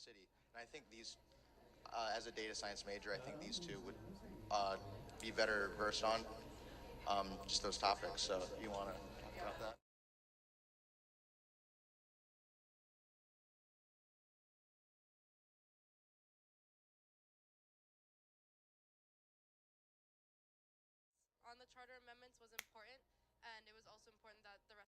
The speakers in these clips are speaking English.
city. And I think these, as a data science major, I think these two would be better versed on just those topics. So you want to talk about that? On the charter amendments was important, and it was also important that the rest.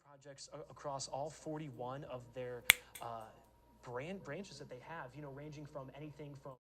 Projects across all 41 of their branches that they have, ranging from anything from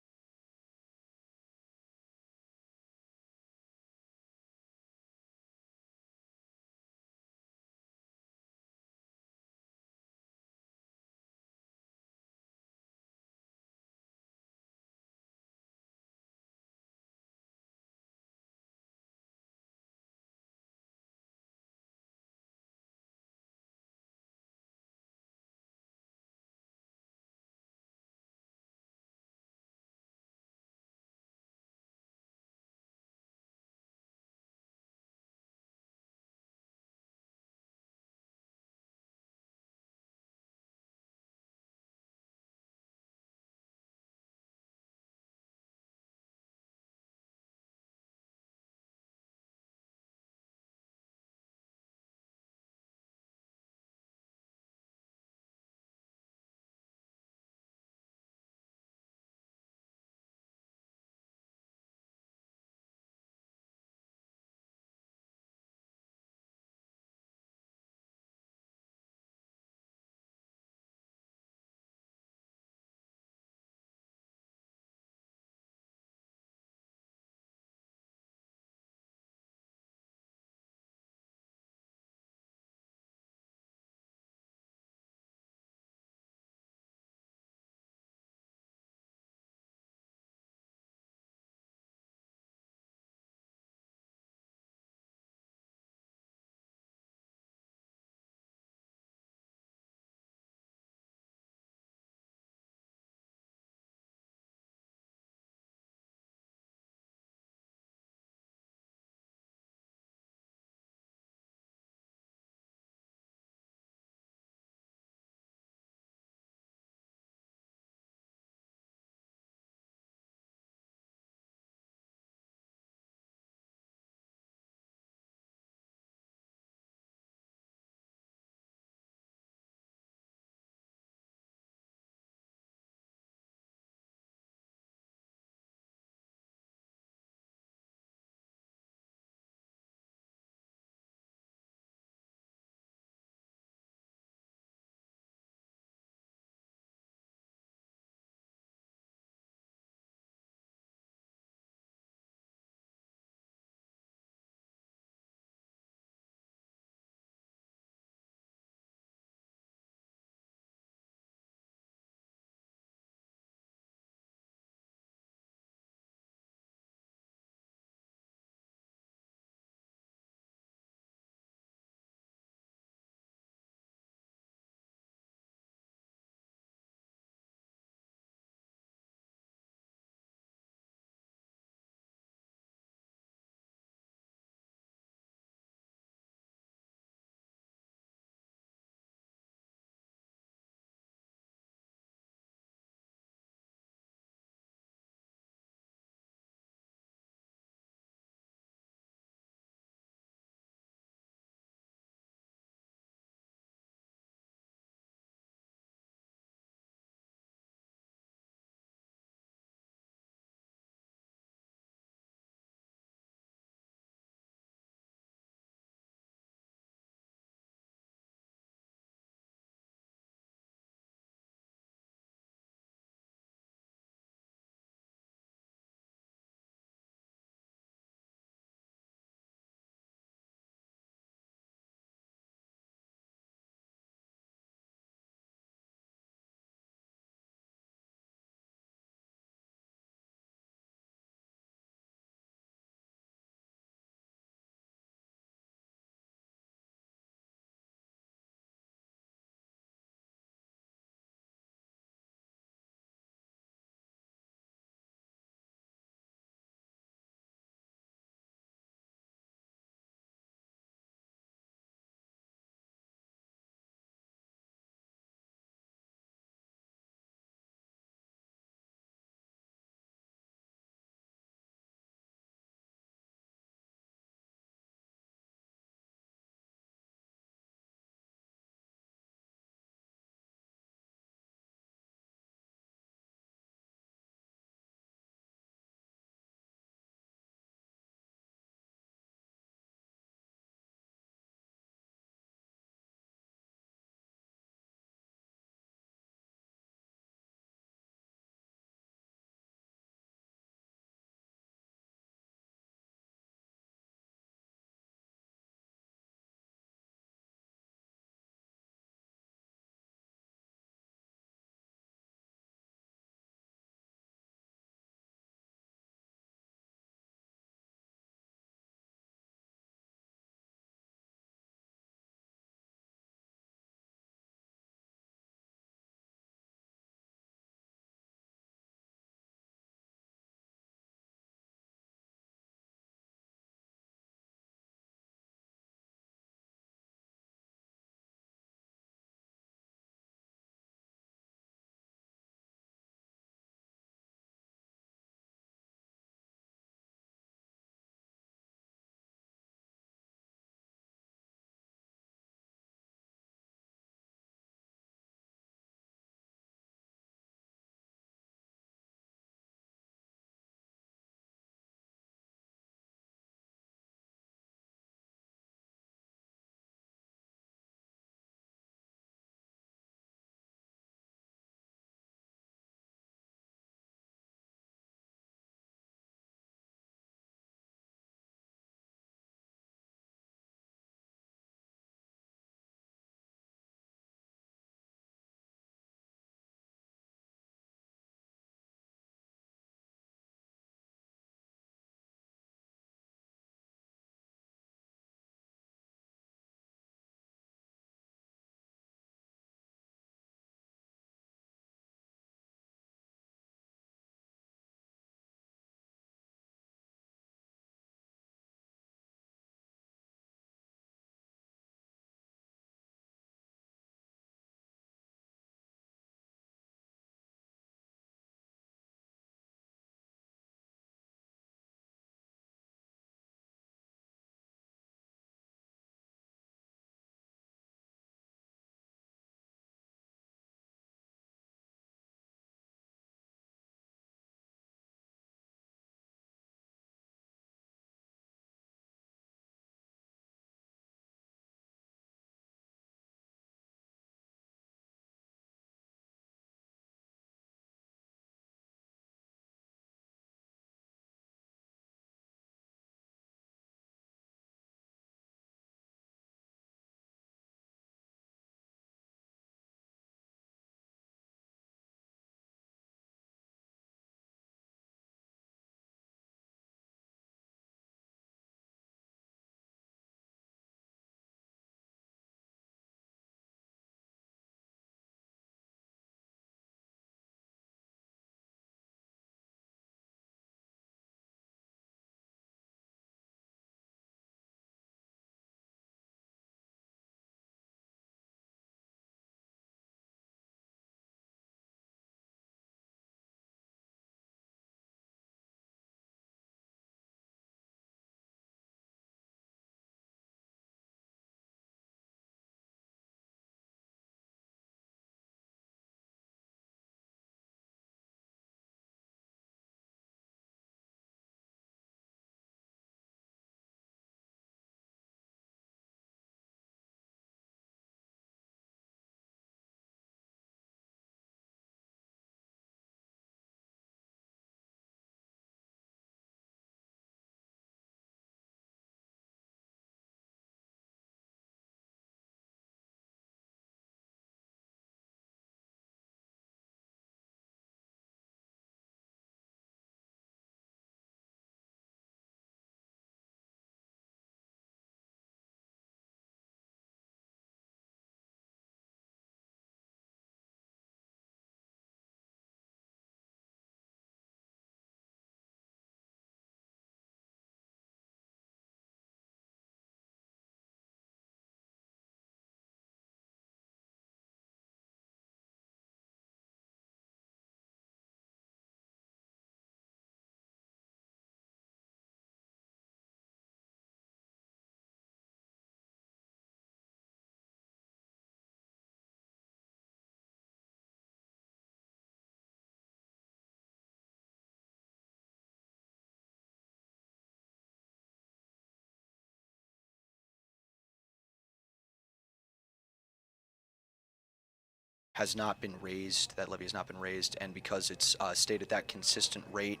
has not been raised, that levy has not been raised, and because it's stayed at that consistent rate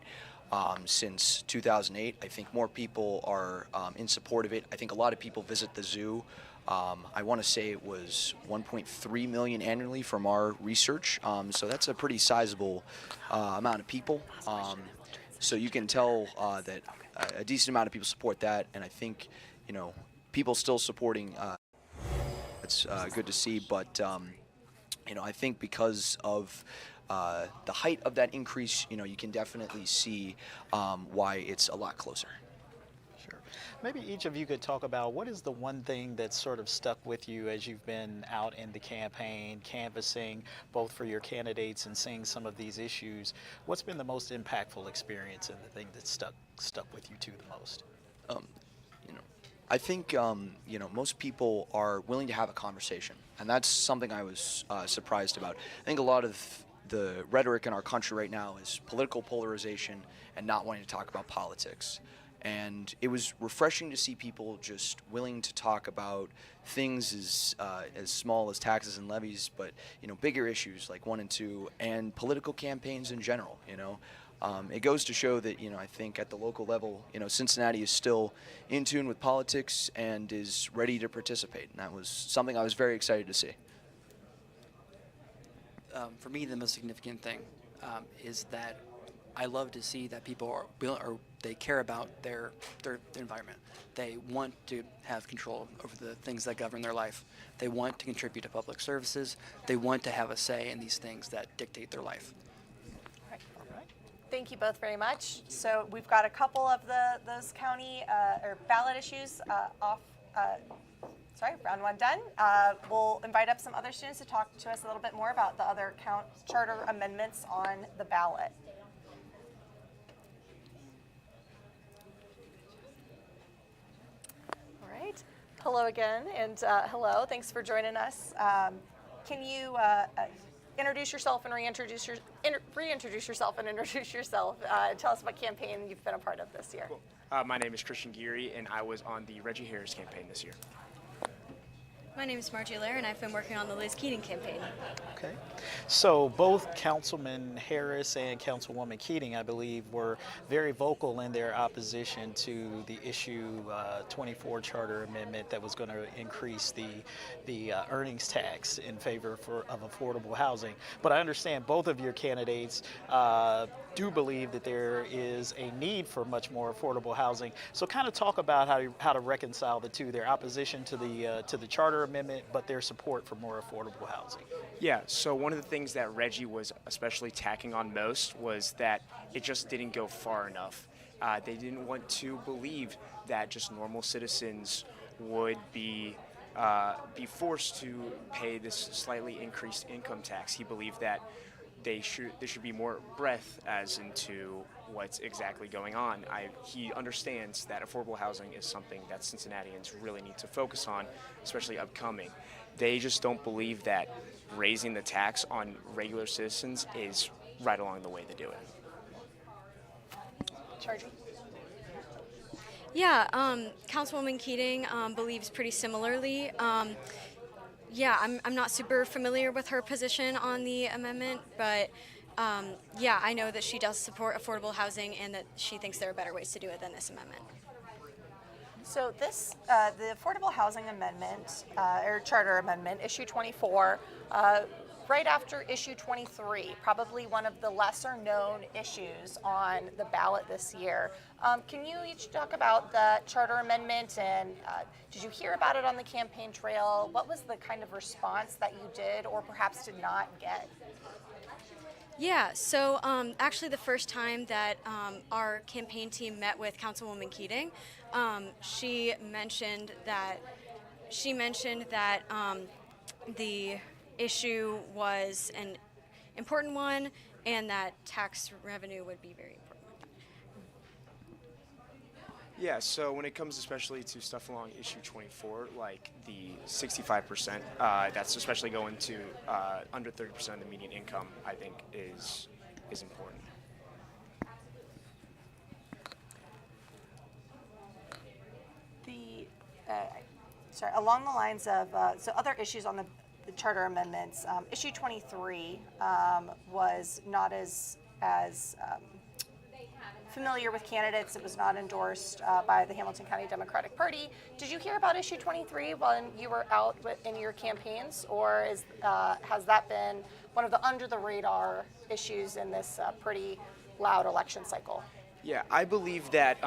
since 2008, I think more people are in support of it. I think a lot of people visit the zoo. I want to say it was 1.3 million annually from our research, so that's a pretty sizable amount of people. So you can tell that a decent amount of people support that, and I think, people still supporting. It's good to see, but I think because of the height of that increase, you can definitely see why it's a lot closer. Sure. Maybe each of you could talk about what is the one thing that's sort of stuck with you as you've been out in the campaign, canvassing both for your candidates and seeing some of these issues. What's been the most impactful experience and the thing that stuck with you two the most? I think most people are willing to have a conversation, and that's something I was surprised about. I think a lot of the rhetoric in our country right now is political polarization and not wanting to talk about politics. And it was refreshing to see people just willing to talk about things as small as taxes and levies, but bigger issues like 1 and 2, and political campaigns in general. It goes to show that, I think at the local level, Cincinnati is still in tune with politics and is ready to participate. And that was something I was very excited to see. For me, the most significant thing is that I love to see that people they care about their environment. They want to have control over the things that govern their life. They want to contribute to public services. They want to have a say in these things that dictate their life. Thank you both very much. So we've got a couple of those county or ballot issues round one done. We'll invite up some other students to talk to us a little bit more about the other charter amendments on the ballot. All right. Hello again, and hello. Thanks for joining us. Can you introduce yourself and reintroduce yourself and introduce yourself. Tell us what campaign you've been a part of this year. Cool. My name is Christian Geary, and I was on the Reggie Harris campaign this year. My name is Margie Lair, and I've been working on the Liz Keating campaign. Okay. So both Councilman Harris and Councilwoman Keating, I believe, were very vocal in their opposition to the issue 24 charter amendment that was going to increase the earnings tax in favor of affordable housing. But I understand both of your candidates do believe that there is a need for much more affordable housing. So kind of talk about how to reconcile the two, their opposition to the charter amendment, but their support for more affordable housing. Yeah, so one of the things that Reggie was especially tacking on most was that it just didn't go far enough. They didn't want to believe that just normal citizens would be forced to pay this slightly increased income tax. He believed that there should be more breadth as into what's exactly going on. He understands that affordable housing is something that Cincinnatians really need to focus on, especially upcoming. They just don't believe that raising the tax on regular citizens is right along the way to do it. Chargie? Yeah, Councilwoman Keating believes pretty similarly. Yeah, I'm not super familiar with her position on the amendment, but yeah, I know that she does support affordable housing and that she thinks there are better ways to do it than this amendment. So this, the Affordable Housing Amendment, or Charter Amendment, Issue 24, right after Issue 23, probably one of the lesser known issues on the ballot this year. Can you each talk about the Charter Amendment, and did you hear about it on the campaign trail? What was the kind of response that you did or perhaps did not get? Yeah, so actually the first time that our campaign team met with Councilwoman Keating, she mentioned that the issue was an important one and that tax revenue would be very important. Yeah, so when it comes especially to stuff along issue 24, like the 65%, that's especially going to under 30% of the median income, I think is important. Sorry, along the lines of, so other issues on the charter amendments. Issue 23 was not as familiar with candidates. It was not endorsed by the Hamilton County Democratic Party. Did you hear about issue 23 when you were out in your campaigns, or has that been one of the under the radar issues in this pretty loud election cycle? Yeah, I believe that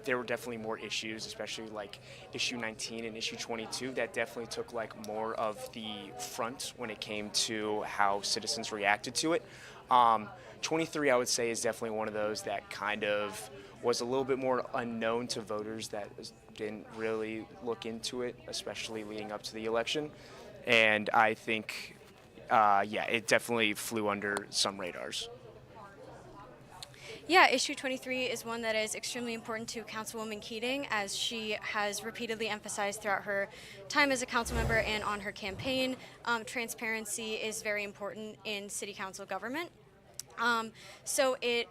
there were definitely more issues, especially like issue 19 and issue 22, that definitely took like more of the front when it came to how citizens reacted to it. 23, I would say, is definitely one of those that kind of was a little bit more unknown to voters that didn't really look into it, especially leading up to the election. And I think, it definitely flew under some radars. Yeah, issue 23 is one that is extremely important to Councilwoman Keating, as she has repeatedly emphasized throughout her time as a council member and on her campaign. Transparency is very important in city council government. So it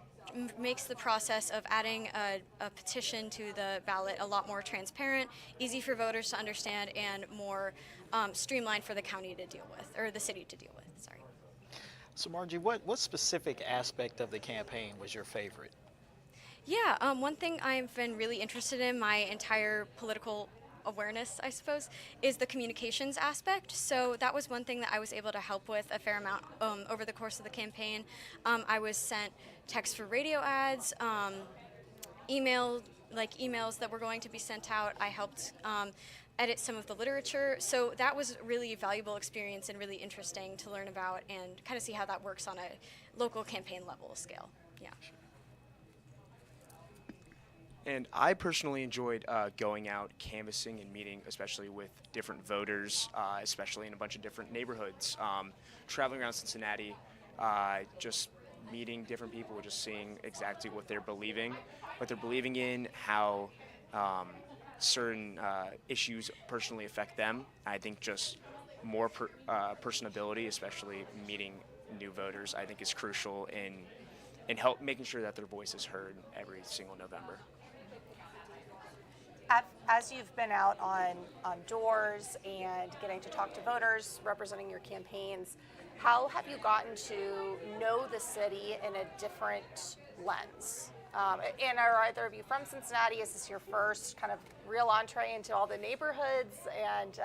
makes the process of adding a petition to the ballot a lot more transparent, easy for voters to understand, and more streamlined for the county to deal with, or the city to deal with, sorry. So Margie, what specific aspect of the campaign was your favorite? Yeah, one thing I've been really interested in my entire political awareness, I suppose, is the communications aspect. So that was one thing that I was able to help with a fair amount over the course of the campaign. I was sent text for radio ads, emails that were going to be sent out. I helped edit some of the literature. So that was really a valuable experience and really interesting to learn about and kind of see how that works on a local campaign level scale. Yeah. And I personally enjoyed going out, canvassing, and meeting, especially with different voters, especially in a bunch of different neighborhoods. Traveling around Cincinnati, just meeting different people, just seeing exactly what they're believing in, how certain issues personally affect them. I think just more personability, especially meeting new voters, I think is crucial in help making sure that their voice is heard every single November. As you've been out on doors and getting to talk to voters, representing your campaigns, how have you gotten to know the city in a different lens? And are either of you from Cincinnati? Is this your first kind of real entree into all the neighborhoods? And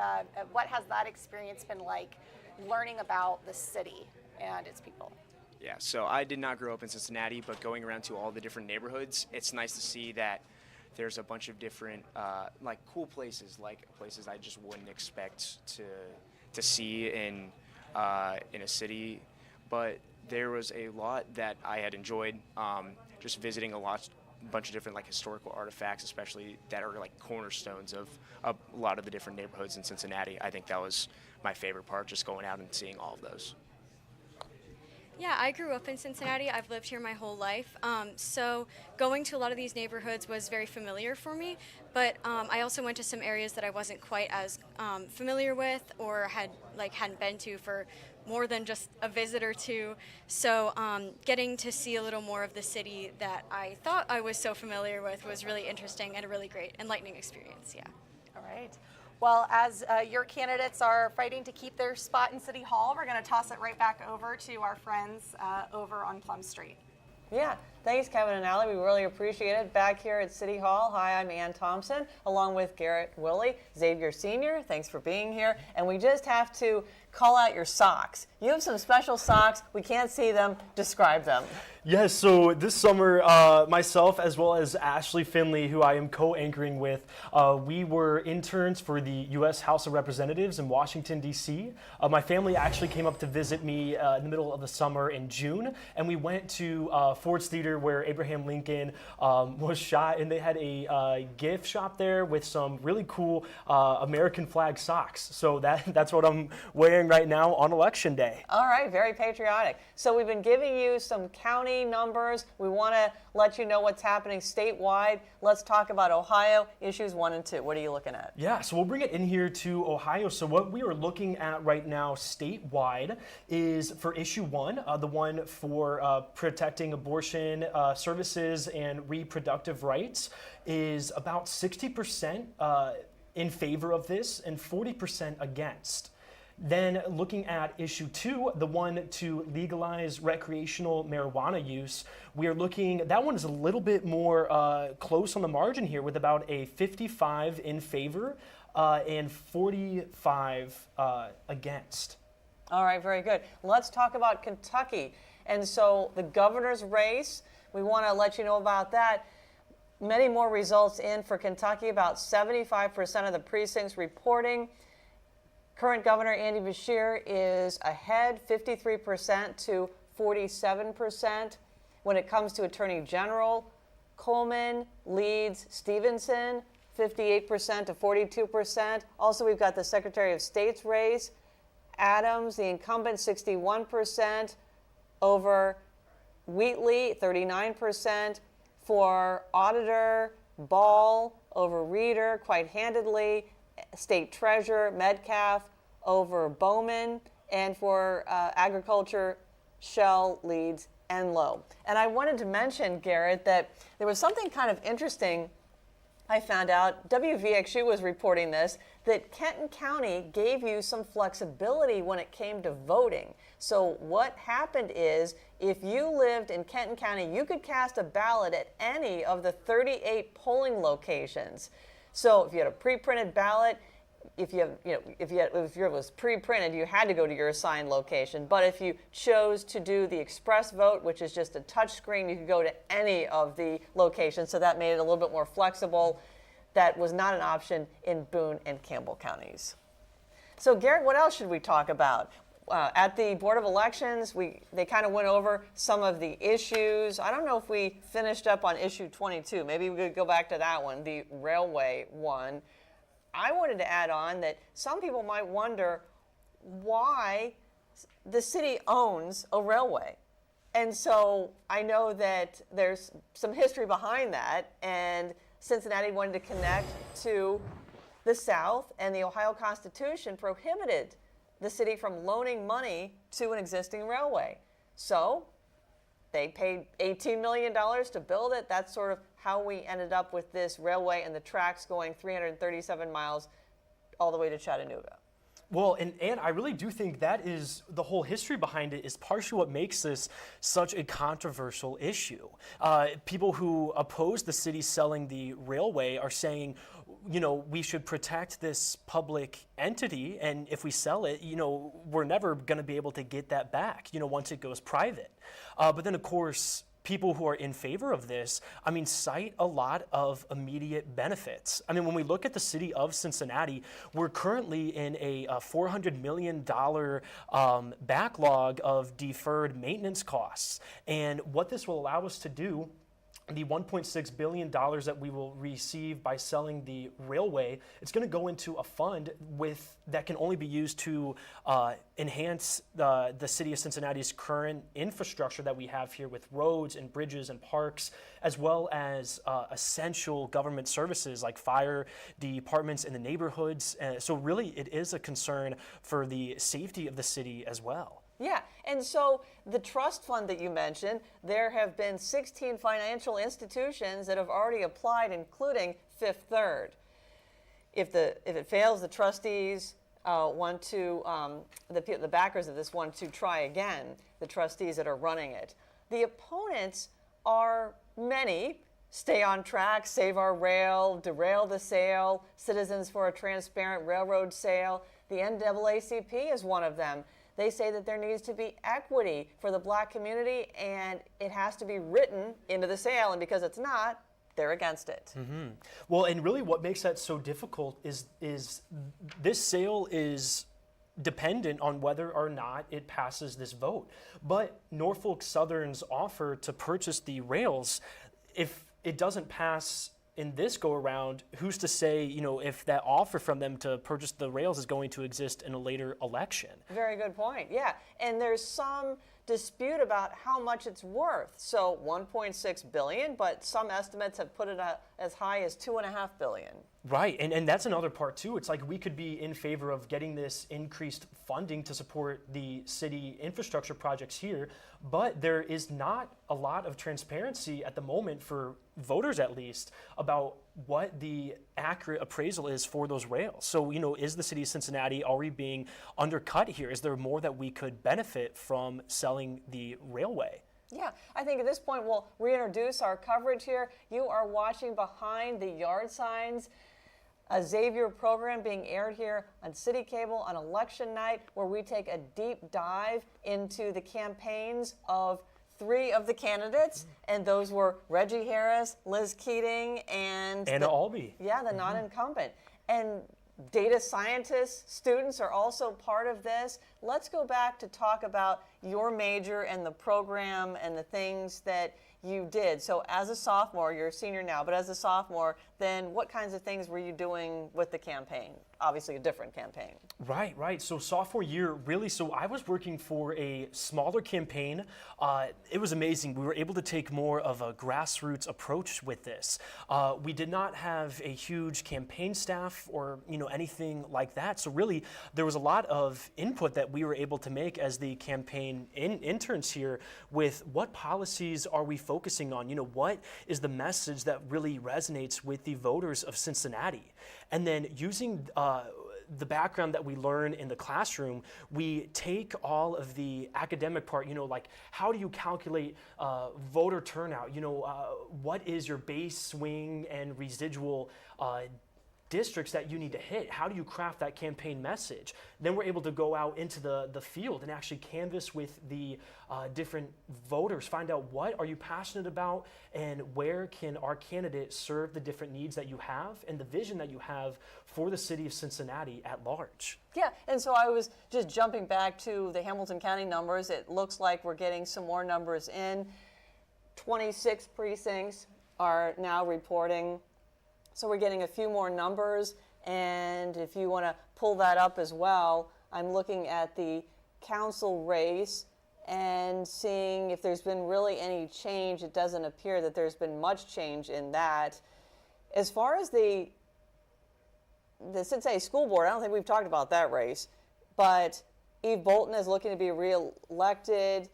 what has that experience been like, learning about the city and its people? Yeah, so I did not grow up in Cincinnati, but going around to all the different neighborhoods, it's nice to see that there's a bunch of different like cool places, like places I just wouldn't expect to see in a city. But there was a lot that I had enjoyed, just visiting a bunch of different like historical artifacts, especially that are like cornerstones of a lot of the different neighborhoods in Cincinnati. I think that was my favorite part, just going out and seeing all of those. Yeah, I grew up in Cincinnati. I've lived here my whole life. So going to a lot of these neighborhoods was very familiar for me, but I also went to some areas that I wasn't quite as familiar with or hadn't been to for more than just a visit or two. So getting to see a little more of the city that I thought I was so familiar with was really interesting and a really great, enlightening experience, yeah. All right. Well, as your candidates are fighting to keep their spot in City Hall, we're going to toss it right back over to our friends over on Plum Street. Yeah, thanks, Kevin and Allie. We really appreciate it. Back here at City Hall, hi, I'm Ann Thompson, along with Garrett Willie, Xavier Sr. Thanks for being here. And we just have to call out your socks. You have some special socks. We can't see them. Describe them. Yes, so this summer, myself as well as Ashley Finley, who I am co-anchoring with, we were interns for the U.S. House of Representatives in Washington, D.C. My family actually came up to visit me in the middle of the summer in June, and we went to Ford's Theater where Abraham Lincoln was shot, and they had a gift shop there with some really cool American flag socks. So that's what I'm wearing right now on Election Day. All right, very patriotic. So we've been giving you some county numbers. We want to let you know what's happening statewide. Let's talk about Ohio, issues 1 and 2. What are you looking at? Yeah, so we'll bring it in here to Ohio. So what we are looking at right now statewide is for issue 1, the one for protecting abortion services and reproductive rights, is about 60% in favor of this and 40% against. Then looking at issue 2, the one to legalize recreational marijuana use, we are looking, that one is a little bit more close on the margin here with about a 55 in favor and 45 against. All right, very good. Let's talk about Kentucky. And so the governor's race, we want to let you know about that. Many more results in for Kentucky, about 75% of the precincts reporting. Current Governor Andy Beshear is ahead, 53% to 47%. When it comes to Attorney General, Coleman leads Stevenson, 58% to 42%. Also, we've got the Secretary of State's race. Adams, the incumbent, 61% over Wheatley, 39%. For Auditor, Ball over Reeder, quite handedly. State Treasurer, Metcalf over Bowman. And for Agriculture, Shell leads Enlow. And I wanted to mention, Garrett, that there was something kind of interesting I found out. WVXU was reporting this, that Kenton County gave you some flexibility when it came to voting. So what happened is, if you lived in Kenton County, you could cast a ballot at any of the 38 polling locations. So if you had a pre-printed ballot, if yours was pre-printed, you had to go to your assigned location. But if you chose to do the express vote, which is just a touch screen, you could go to any of the locations. So that made it a little bit more flexible. That was not an option in Boone and Campbell counties. So Garrett, what else should we talk about? At the Board of Elections, they kind of went over some of the issues. I don't know if we finished up on issue 22. Maybe we could go back to that one, the railway one. I wanted to add on that some people might wonder why the city owns a railway. And so I know that there's some history behind that, and Cincinnati wanted to connect to the South, and the Ohio Constitution prohibited the city from loaning money to an existing railway. So they paid $18 million to build it. That's sort of how we ended up with this railway and the tracks going 337 miles all the way to Chattanooga. Well, and I really do think that is the whole history behind it is partially what makes this such a controversial issue. People who oppose the city selling the railway are saying, we should protect this public entity, and if we sell it, we're never going to be able to get that back, once it goes private. But then, of course, people who are in favor of this, cite a lot of immediate benefits. When we look at the city of Cincinnati, we're currently in a $400 million backlog of deferred maintenance costs. And what this will allow us to do, the $1.6 billion that we will receive by selling the railway, it's going to go into a fund that can only be used to enhance the city of Cincinnati's current infrastructure that we have here with roads and bridges and parks, as well as essential government services like fire departments in the neighborhoods. So really, it is a concern for the safety of the city as well. Yeah, and so the trust fund that you mentioned, there have been 16 financial institutions that have already applied, including Fifth Third. If it fails, the trustees want to, the backers of this want to try again, the trustees that are running it. The opponents are many: Stay on Track, Save Our Rail, Derail the Sale, Citizens for a Transparent Railroad Sale. The NAACP is one of them. They say that there needs to be equity for the black community, and it has to be written into the sale, and because it's not, they're against it. Mm-hmm. Well, and really what makes that so difficult is this sale is dependent on whether or not it passes this vote. But Norfolk Southern's offer to purchase the rails, if it doesn't pass in this go around, who's to say, if that offer from them to purchase the rails is going to exist in a later election? Very good point. Yeah, and there's some dispute about how much it's worth. So 1.6 billion, but some estimates have put it at as high as 2.5 billion. Right, and that's another part too. It's like we could be in favor of getting this increased funding to support the city infrastructure projects here, but there is not a lot of transparency at the moment for voters, at least, about what the accurate appraisal is for those rails. So, is the city of Cincinnati already being undercut here? Is there more that we could benefit from selling the railway? Yeah, I think at this point we'll reintroduce our coverage here. You are watching Behind the Yard Signs, a Xavier program being aired here on City Cable on election night, where we take a deep dive into the campaigns of 3 of the candidates, and those were Reggie Harris, Liz Keating, and Anna Albee. Yeah, the non-incumbent. And data scientists, students are also part of this. Let's go back to talk about your major and the program and the things that you did. So as a sophomore, you're a senior now, but as a sophomore, then what kinds of things were you doing with the campaign? Obviously a different campaign. Right. So sophomore year, really, so I was working for a smaller campaign. It was amazing. We were able to take more of a grassroots approach with this. We did not have a huge campaign staff or anything like that. So really, there was a lot of input that we were able to make as the campaign interns here with what policies are we focusing on? What is the message that really resonates with the voters of Cincinnati? And then using the background that we learn in the classroom, we take all of the academic part, like how do you calculate voter turnout? What is your base, swing, and residual districts that you need to hit? How do you craft that campaign message? Then we're able to go out into the field and actually canvass with the different voters, find out what are you passionate about and where can our candidate serve the different needs that you have and the vision that you have for the city of Cincinnati at large. Yeah, and so I was just jumping back to the Hamilton County numbers. It looks like we're getting some more numbers in. 26 precincts are now reporting. So we're getting a few more numbers, and if you want to pull that up as well, I'm looking at the council race and seeing if there's been really any change. It doesn't appear that there's been much change in that. As far as the Cincinnati School Board, I don't think we've talked about that race, but Eve Bolton is looking to be re-elected,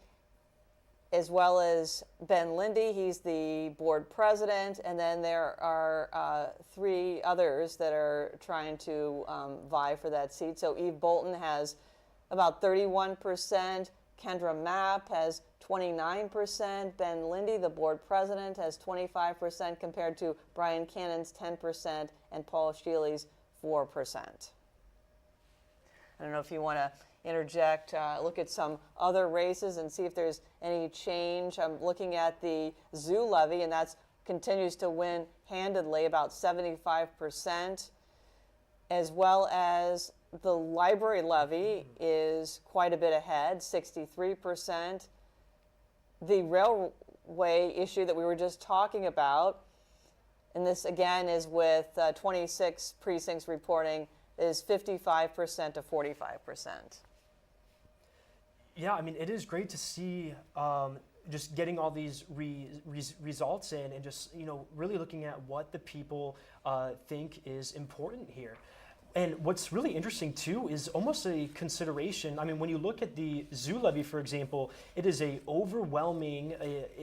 as well as Ben Lindy. He's the board president, and then there are 3 others that are trying to vie for that seat. So Eve Bolton has about 31%, Kendra Mapp has 29%, Ben Lindy, the board president, has 25% compared to Brian Cannon's 10% and Paul Shealy's 4%. I don't know if you want to interject, look at some other races and see if there's any change. I'm looking at the zoo levy, and that continues to win handedly, about 75%, as well as the library levy is quite a bit ahead, 63%. The railway issue that we were just talking about, and this again is with 26 precincts reporting, is 55% to 45%. Yeah, I mean, it is great to see just getting all these results in and just, really looking at what the people think is important here. And what's really interesting, too, is almost a consideration. I mean, when you look at the zoo levy, for example, it is a overwhelming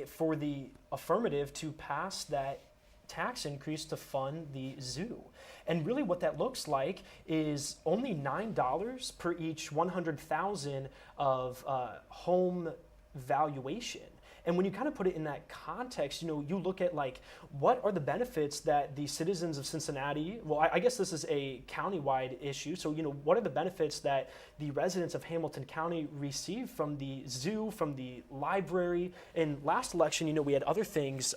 for the affirmative to pass that tax increase to fund the zoo. And really what that looks like is only $9 per each 100,000 of home valuation. And when you kind of put it in that context, you look at like, what are the benefits that the citizens of Cincinnati, well, I guess this is a countywide issue. So, what are the benefits that the residents of Hamilton County receive from the zoo, from the library? In last election, we had other things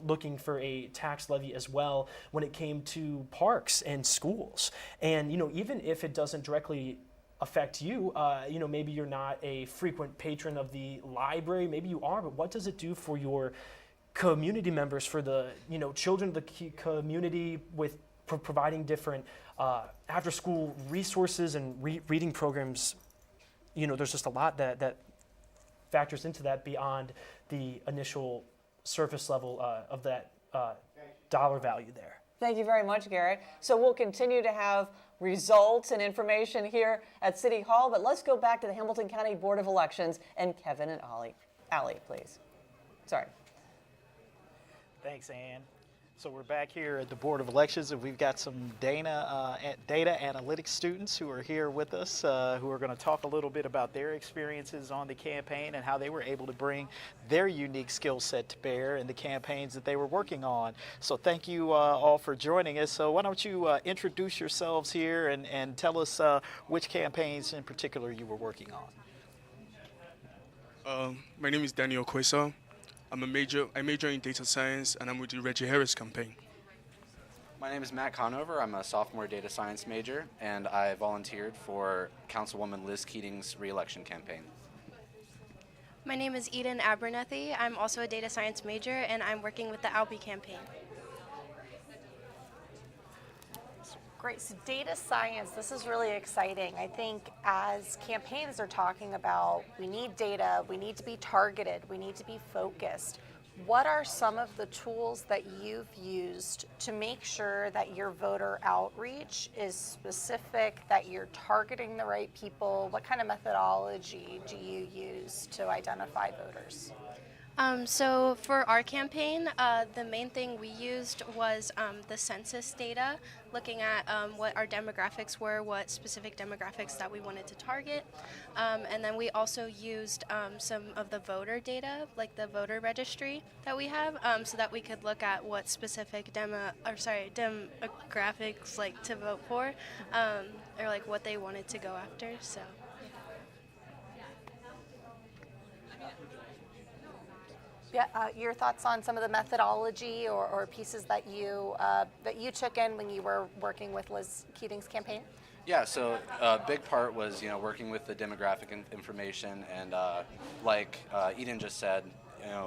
looking for a tax levy as well when it came to parks and schools. And, even if it doesn't directly affect you, maybe you're not a frequent patron of the library, maybe you are, but what does it do for your community members, for the children of the community, with providing different after-school resources and reading programs? There's just a lot that factors into that beyond the initial surface level of that dollar value there. Thank you very much, Garrett. So we'll continue to have results and information here at City Hall, but let's go back to the Hamilton County Board of Elections and Kevin and Ollie. Allie, please. Sorry. Thanks, Ann. So we're back here at the Board of Elections, and we've got some data analytics students who are here with us, who are going to talk a little bit about their experiences on the campaign and how they were able to bring their unique skill set to bear in the campaigns that they were working on. So thank you all for joining us. So why don't you introduce yourselves here and tell us which campaigns in particular you were working on. My name is Daniel Kwesa. I major in data science, and I'm with the Reggie Harris campaign. My name is Matt Conover. I'm a sophomore data science major, and I volunteered for Councilwoman Liz Keating's re-election campaign. My name is Eden Abernethy. I'm also a data science major, and I'm working with the Albee campaign. Great. So data science, this is really exciting. I think as campaigns are talking about, we need data, we need to be targeted, we need to be focused. What are some of the tools that you've used to make sure that your voter outreach is specific, that you're targeting the right people? What kind of methodology do you use to identify voters? So for our campaign, the main thing we used was the census data, looking at what our demographics were, what specific demographics that we wanted to target. And then we also used some of the voter data, like the voter registry that we have, so that we could look at what specific demographics like to vote for, or like what they wanted to go after. So. Yeah, your thoughts on some of the methodology or pieces that you took in when you were working with Liz Keating's campaign? Yeah, so a big part was working with the demographic information, and like Eden just said,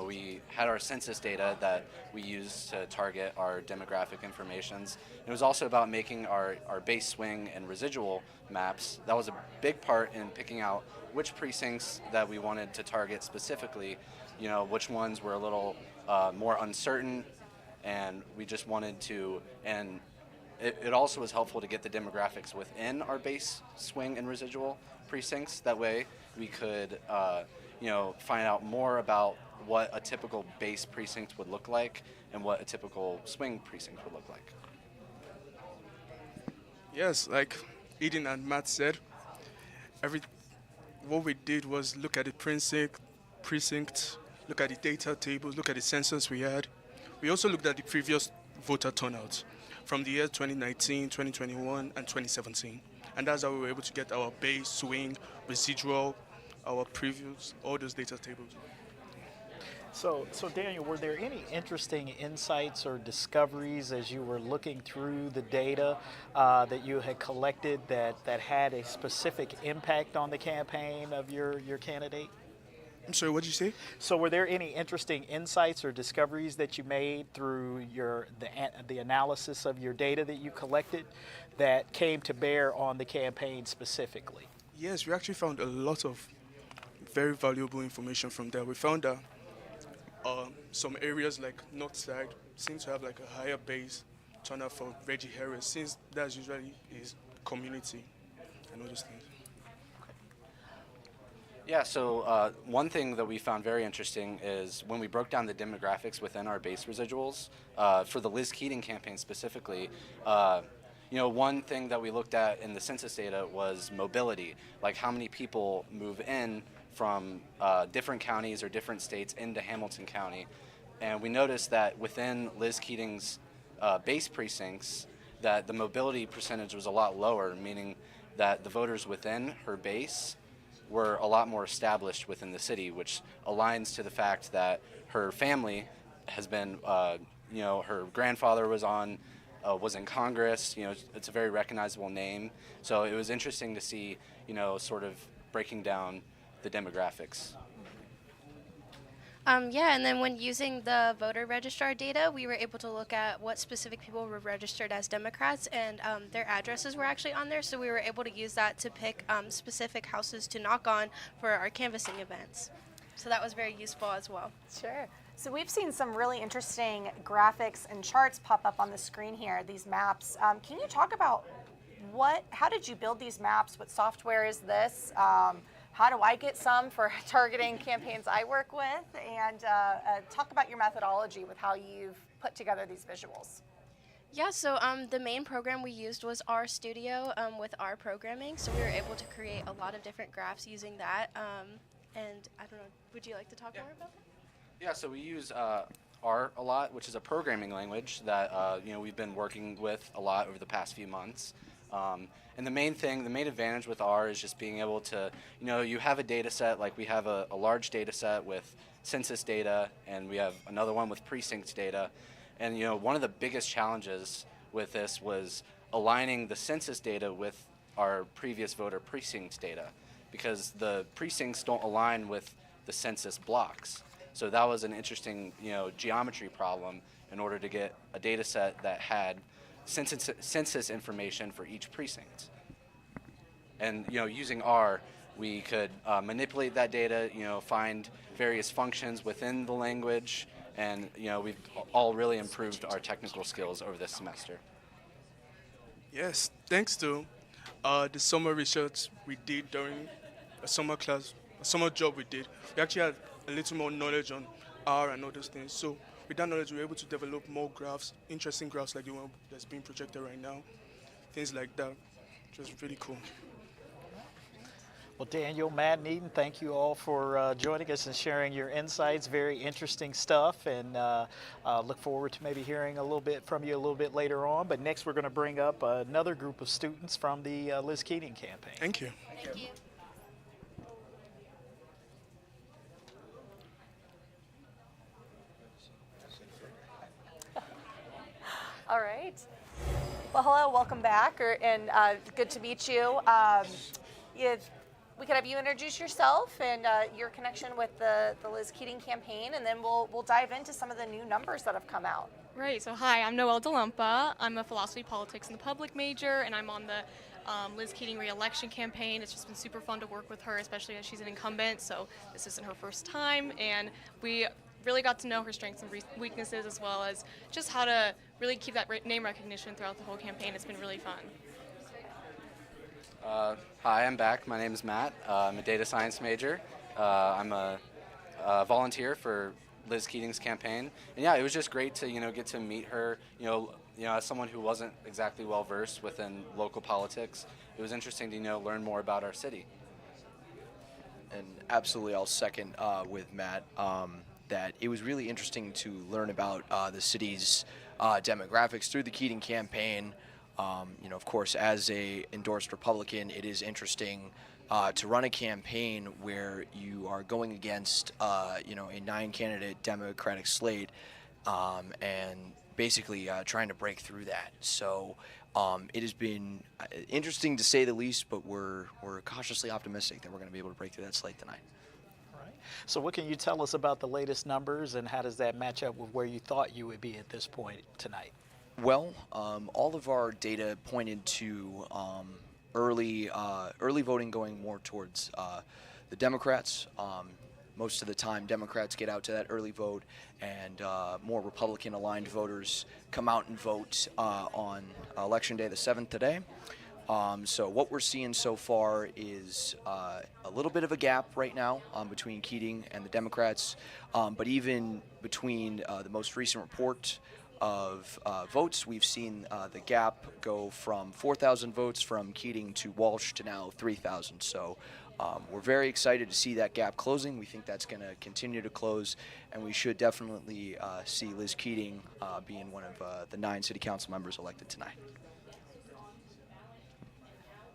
we had our census data that we used to target our demographic informations. It was also about making our base swing and residual maps. That was a big part in picking out which precincts that we wanted to target specifically, which ones were a little more uncertain, and we just wanted to, and it also was helpful to get the demographics within our base swing and residual precincts. That way we could find out more about what a typical base precinct would look like and what a typical swing precinct would look like. Yes, like Eden and Matt said, what we did was look at the precinct, look at the data tables, look at the census we had. We also looked at the previous voter turnout from the year 2019, 2021, and 2017. And that's how we were able to get our base, swing, residual, our previews, all those data tables. So Daniel, were there any interesting insights or discoveries as you were looking through the data that you had collected that had a specific impact on the campaign of your candidate? I'm sorry, what did you say? So were there any interesting insights or discoveries that you made through the analysis of your data that you collected that came to bear on the campaign specifically? Yes, we actually found a lot of very valuable information from there. We found that some areas like North Side seem to have like a higher base turnout for Reggie Harris, since that's usually his community and all those things. Yeah, so one thing that we found very interesting is when we broke down the demographics within our base residuals, for the Liz Keating campaign specifically, one thing that we looked at in the census data was mobility, like how many people move in from different counties or different states into Hamilton County. And we noticed that within Liz Keating's base precincts, that the mobility percentage was a lot lower, meaning that the voters within her base were a lot more established within the city, which aligns to the fact that her family has been, her grandfather was in Congress. It's a very recognizable name. So it was interesting to see, sort of breaking down the demographics. Yeah, and then when using the voter registrar data, we were able to look at what specific people were registered as Democrats, and their addresses were actually on there, so we were able to use that to pick specific houses to knock on for our canvassing events. So that was very useful as well. Sure. So we've seen some really interesting graphics and charts pop up on the screen here, these maps. Can you talk about how did you build these maps? What software is this? How do I get some for targeting campaigns I work with? And talk about your methodology with how you've put together these visuals. Yeah, so the main program we used was R Studio with R programming. So we were able to create a lot of different graphs using that. And I don't know, would you like to talk more about that? Yeah, so we use R a lot, which is a programming language that we've been working with a lot over the past few months. And the main advantage with R is just being able to, you have a data set, like we have a large data set with census data, and we have another one with precinct data. And one of the biggest challenges with this was aligning the census data with our previous voter precinct data, because the precincts don't align with the census blocks. So that was an interesting, geometry problem in order to get a data set that had census information for each precinct. And using R, we could manipulate that data, find various functions within the language, and we've all really improved our technical skills over this semester. Yes, thanks to the summer research we did during a summer class, a summer job we did, we actually had a little more knowledge on R and all those things. So with that knowledge, we were able to develop more graphs, interesting graphs like the one that's being projected right now, things like that, which was really cool. Well, Daniel, Matt, Needham, thank you all for joining us and sharing your insights. Very interesting stuff, and look forward to maybe hearing a little bit from you a little bit later on. But next, we're going to bring up another group of students from the Liz Keating campaign. Thank you. Thank you. All right. Well, hello, welcome back, and good to meet you. We could have you introduce yourself and your connection with the Liz Keating campaign, and then we'll dive into some of the new numbers that have come out. Right, so hi, I'm Noelle DeLumpa. I'm a philosophy, politics, and the public major, and I'm on the Liz Keating re-election campaign. It's just been super fun to work with her, especially as she's an incumbent, so this isn't her first time, and we really got to know her strengths and weaknesses, as well as just how to really keep that name recognition throughout the whole campaign. It's been really fun. Hi, I'm back. My name is Matt. I'm a data science major. I'm a volunteer for Liz Keating's campaign, and yeah, it was just great to get to meet her. As someone who wasn't exactly well versed within local politics, it was interesting to learn more about our city. And absolutely, I'll second with Matt that it was really interesting to learn about the city's demographics through the Keating campaign. Of course, as a endorsed Republican, it is interesting to run a campaign where you are going against, a 9-candidate Democratic slate and basically trying to break through that. So it has been interesting to say the least, but we're cautiously optimistic that we're going to be able to break through that slate tonight. Right. So what can you tell us about the latest numbers, and how does that match up with where you thought you would be at this point tonight? Well, all of our data pointed to early voting going more towards the Democrats. Most of the time, Democrats get out to that early vote, and more Republican-aligned voters come out and vote on Election Day, the 7th today. So what we're seeing so far is a little bit of a gap right now between Keating and the Democrats, but even between the most recent report of votes, we've seen the gap go from 4,000 votes from Keating to Walsh to now 3,000. So we're very excited to see that gap closing. We think that's going to continue to close, and we should definitely see Liz Keating being one of the 9 city council members elected tonight.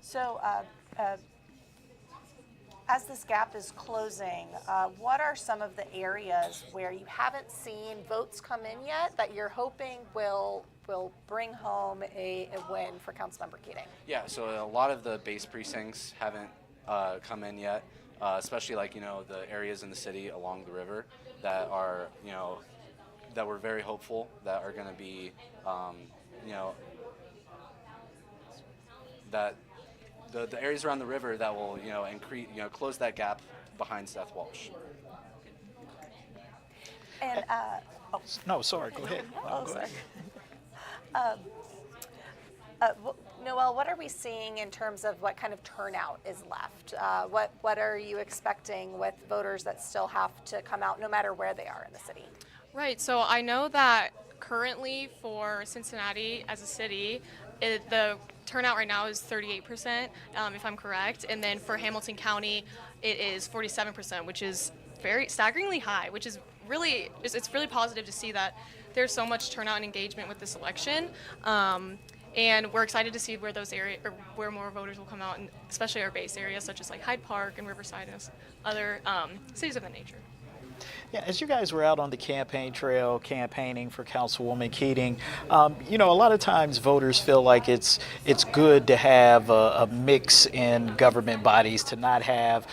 So as this gap is closing, what are some of the areas where you haven't seen votes come in yet that you're hoping will bring home a win for Councilmember Keating? Yeah, so a lot of the base precincts haven't come in yet, especially the areas in the city along the river that are that we're very hopeful that are going to be that the areas around the river that will increase close that gap behind Seth Walsh. And No, sorry, go ahead. oh, Go sorry. ahead. Noel, what are we seeing in terms of what kind of turnout is left? What are you expecting with voters that still have to come out no matter where they are in the city? Right, so I know that currently for Cincinnati as a city, the turnout right now is 38%, if I'm correct. And then for Hamilton County, it is 47%, which is very staggeringly high, which is really, it's really positive to see that there's so much turnout and engagement with this election. And we're excited to see where those areas, or where more voters will come out, and especially our base areas such as like Hyde Park and Riverside and other cities of that nature. Yeah, as you guys were out on the campaign trail campaigning for Councilwoman Keating, you know, a lot of times voters feel like it's good to have a mix in government bodies, to not have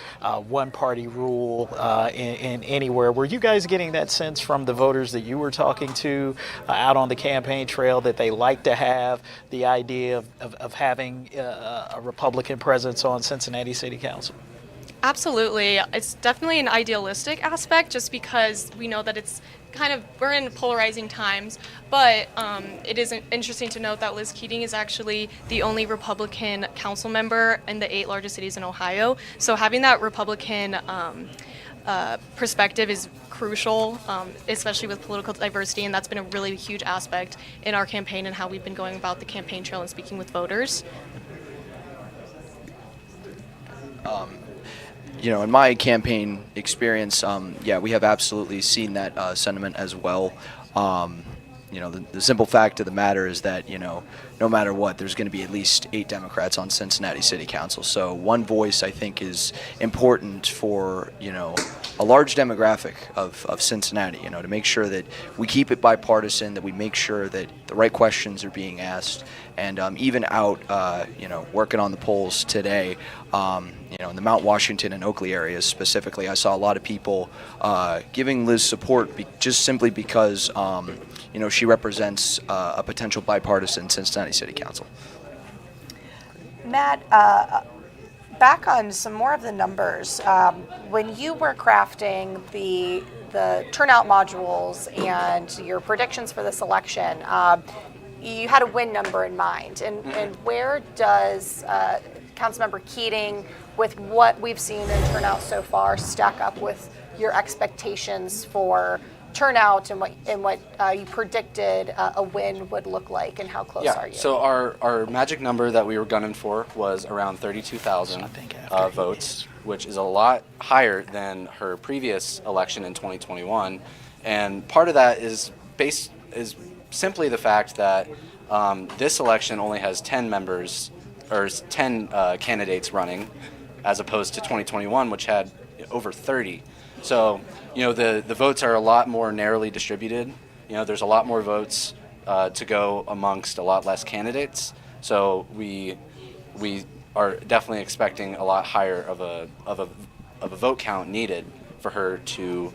one-party rule in anywhere. Were you guys getting that sense from the voters that you were talking to out on the campaign trail, that they like to have the idea of having a Republican presence on Cincinnati City Council? Absolutely. It's definitely an idealistic aspect just because we know that it's kind of, we're in polarizing times, but it is interesting to note that Liz Keating is actually the only Republican council member in the 8 largest cities in Ohio. So having that Republican perspective is crucial, especially with political diversity, and that's been a really huge aspect in our campaign and how we've been going about the campaign trail and speaking with voters. You know, in my campaign experience, yeah, we have absolutely seen that sentiment as well. You know, the simple fact of the matter is that, you know, no matter what, there's going to be at least 8 Democrats on Cincinnati City Council. So one voice, I think, is important for, you know, a large demographic of Cincinnati, you know, to make sure that we keep it bipartisan, that we make sure that the right questions are being asked. And even out, you know, working on the polls today, you know, in the Mount Washington and Oakley areas specifically, I saw a lot of people giving Liz support just simply because, you know, she represents a potential bipartisan Cincinnati City Council. Matt, back on some more of the numbers. When you were crafting the turnout modules and your predictions for this election, you had a win number in mind. And where does Councilmember Keating, with what we've seen in turnout so far, stack up with your expectations for turnout and what you predicted a win would look like, and how close are you? So our magic number that we were gunning for was around 32,000 votes, which is a lot higher than her previous election in 2021. And part of that is simply the fact that this election only has 10 members, or 10 candidates running, as opposed to 2021, which had over 30. So, you know, the votes are a lot more narrowly distributed. You know, there's a lot more votes to go amongst a lot less candidates. So we are definitely expecting a lot higher of a vote count needed for her to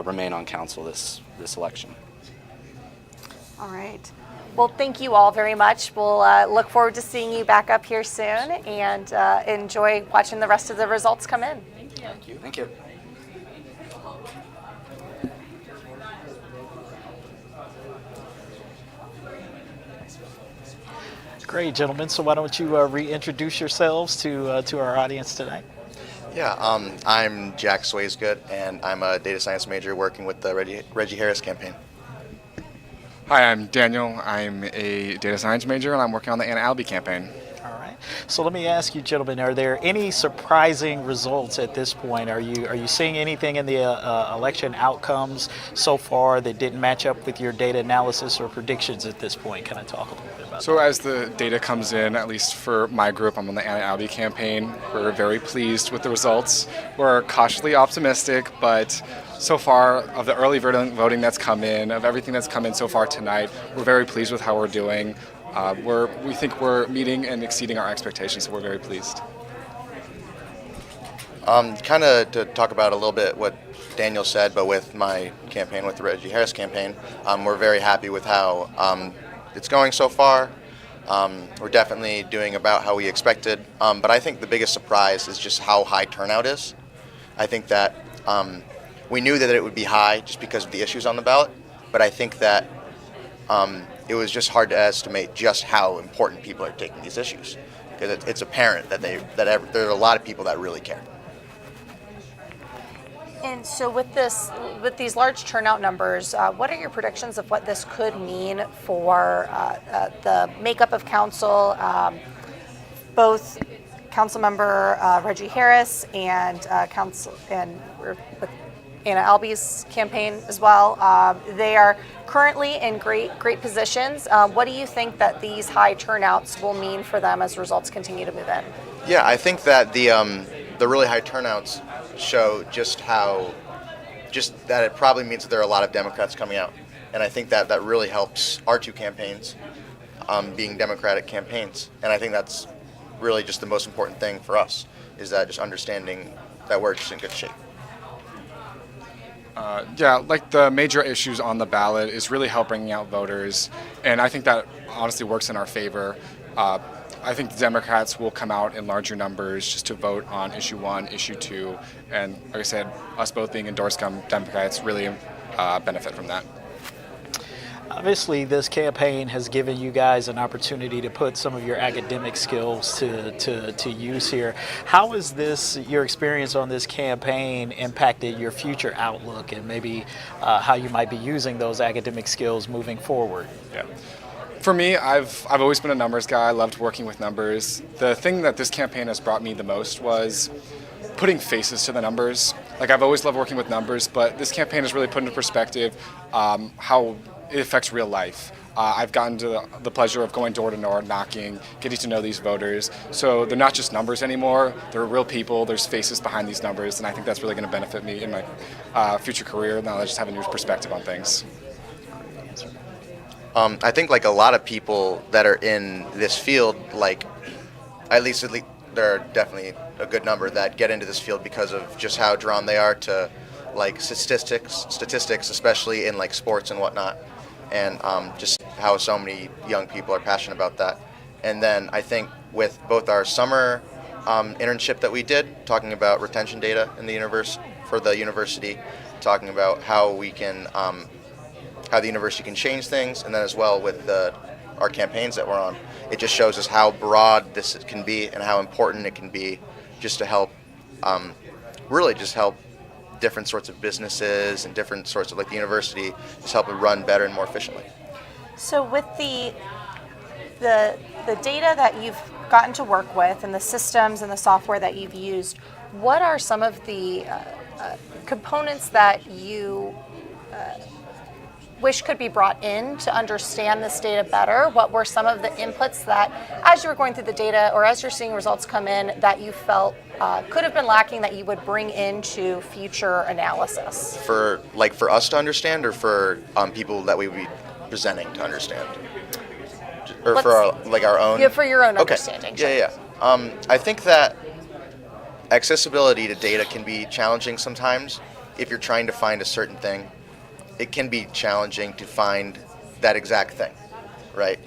remain on council this election. All right. Well, thank you all very much. We'll look forward to seeing you back up here soon, and enjoy watching the rest of the results come in. Thank you. Thank you. Great, gentlemen. So why don't you reintroduce yourselves to our audience tonight? Yeah, I'm Jack Swaysgood, and I'm a data science major working with the Reggie Harris campaign. Hi, I'm Daniel. I'm a data science major, and I'm working on the Anna Albee campaign. All right. So let me ask you, gentlemen, are there any surprising results at this point? Are you seeing anything in the election outcomes so far that didn't match up with your data analysis or predictions at this point? Can I talk a little bit about that? So as the data comes in, at least for my group, I'm on the Anna Albee campaign. We're very pleased with the results. We're cautiously optimistic, but so far, of the early voting that's come in, of everything that's come in so far tonight, we're very pleased with how we're doing. We think we're meeting and exceeding our expectations, so we're very pleased. Kind of to talk about a little bit what Daniel said, but with my campaign, with the Reggie Harris campaign, we're very happy with how it's going so far. We're definitely doing about how we expected, but I think the biggest surprise is just how high turnout is. I think that we knew that it would be high just because of the issues on the ballot, but I think that it was just hard to estimate just how important people are taking these issues, because it's apparent that there are a lot of people that really care. And so with these large turnout numbers, what are your predictions of what this could mean for the makeup of council, both Councilmember Reggie Harris and with Anna Albi's campaign as well? They are currently in great positions. What do you think that these high turnouts will mean for them as results continue to move in? Yeah, I think that the really high turnouts show just that it probably means that there are a lot of Democrats coming out. And I think that really helps our two campaigns being Democratic campaigns. And I think that's really just the most important thing for us, is that just understanding that we're just in good shape. Yeah, like the major issues on the ballot is really help bringing out voters. And I think that honestly works in our favor. I think the Democrats will come out in larger numbers just to vote on issue 1, issue 2, and like I said, us both being endorsed Democrats really benefit from that. Obviously, this campaign has given you guys an opportunity to put some of your academic skills to use here. How has your experience on this campaign impacted your future outlook, and maybe how you might be using those academic skills moving forward? Yeah. For me, I've always been a numbers guy. I loved working with numbers. The thing that this campaign has brought me the most was putting faces to the numbers. Like, I've always loved working with numbers, but this campaign has really put into perspective how it affects real life. I've gotten to the pleasure of going door to door, knocking, getting to know these voters. So they're not just numbers anymore. They're real people. There's faces behind these numbers, and I think that's really going to benefit me in my future career. Now I just have a new perspective on things. I think like a lot of people that are in this field, like at least there are definitely a good number that get into this field because of just how drawn they are to like statistics, especially in like sports and whatnot, and just how so many young people are passionate about that. And then I think with both our summer internship that we did, talking about retention data in the university, talking about how we can how the university can change things, and then as well with our campaigns that we're on, it just shows us how broad this can be and how important it can be just to help, really just help different sorts of businesses and different sorts of like the university just help it run better and more efficiently. So with the data that you've gotten to work with and the systems and the software that you've used, what are some of the components that you wish could be brought in to understand this data better? What were some of the inputs that, as you were going through the data or as you're seeing results come in, that you felt could have been lacking that you would bring into future analysis? For us to understand, or for people that we would be presenting to understand? Or for our own? Yeah, for your own okay. understanding. Sure. Yeah. I think that accessibility to data can be challenging sometimes if you're trying to find a certain thing. It can be challenging to find that exact thing, right?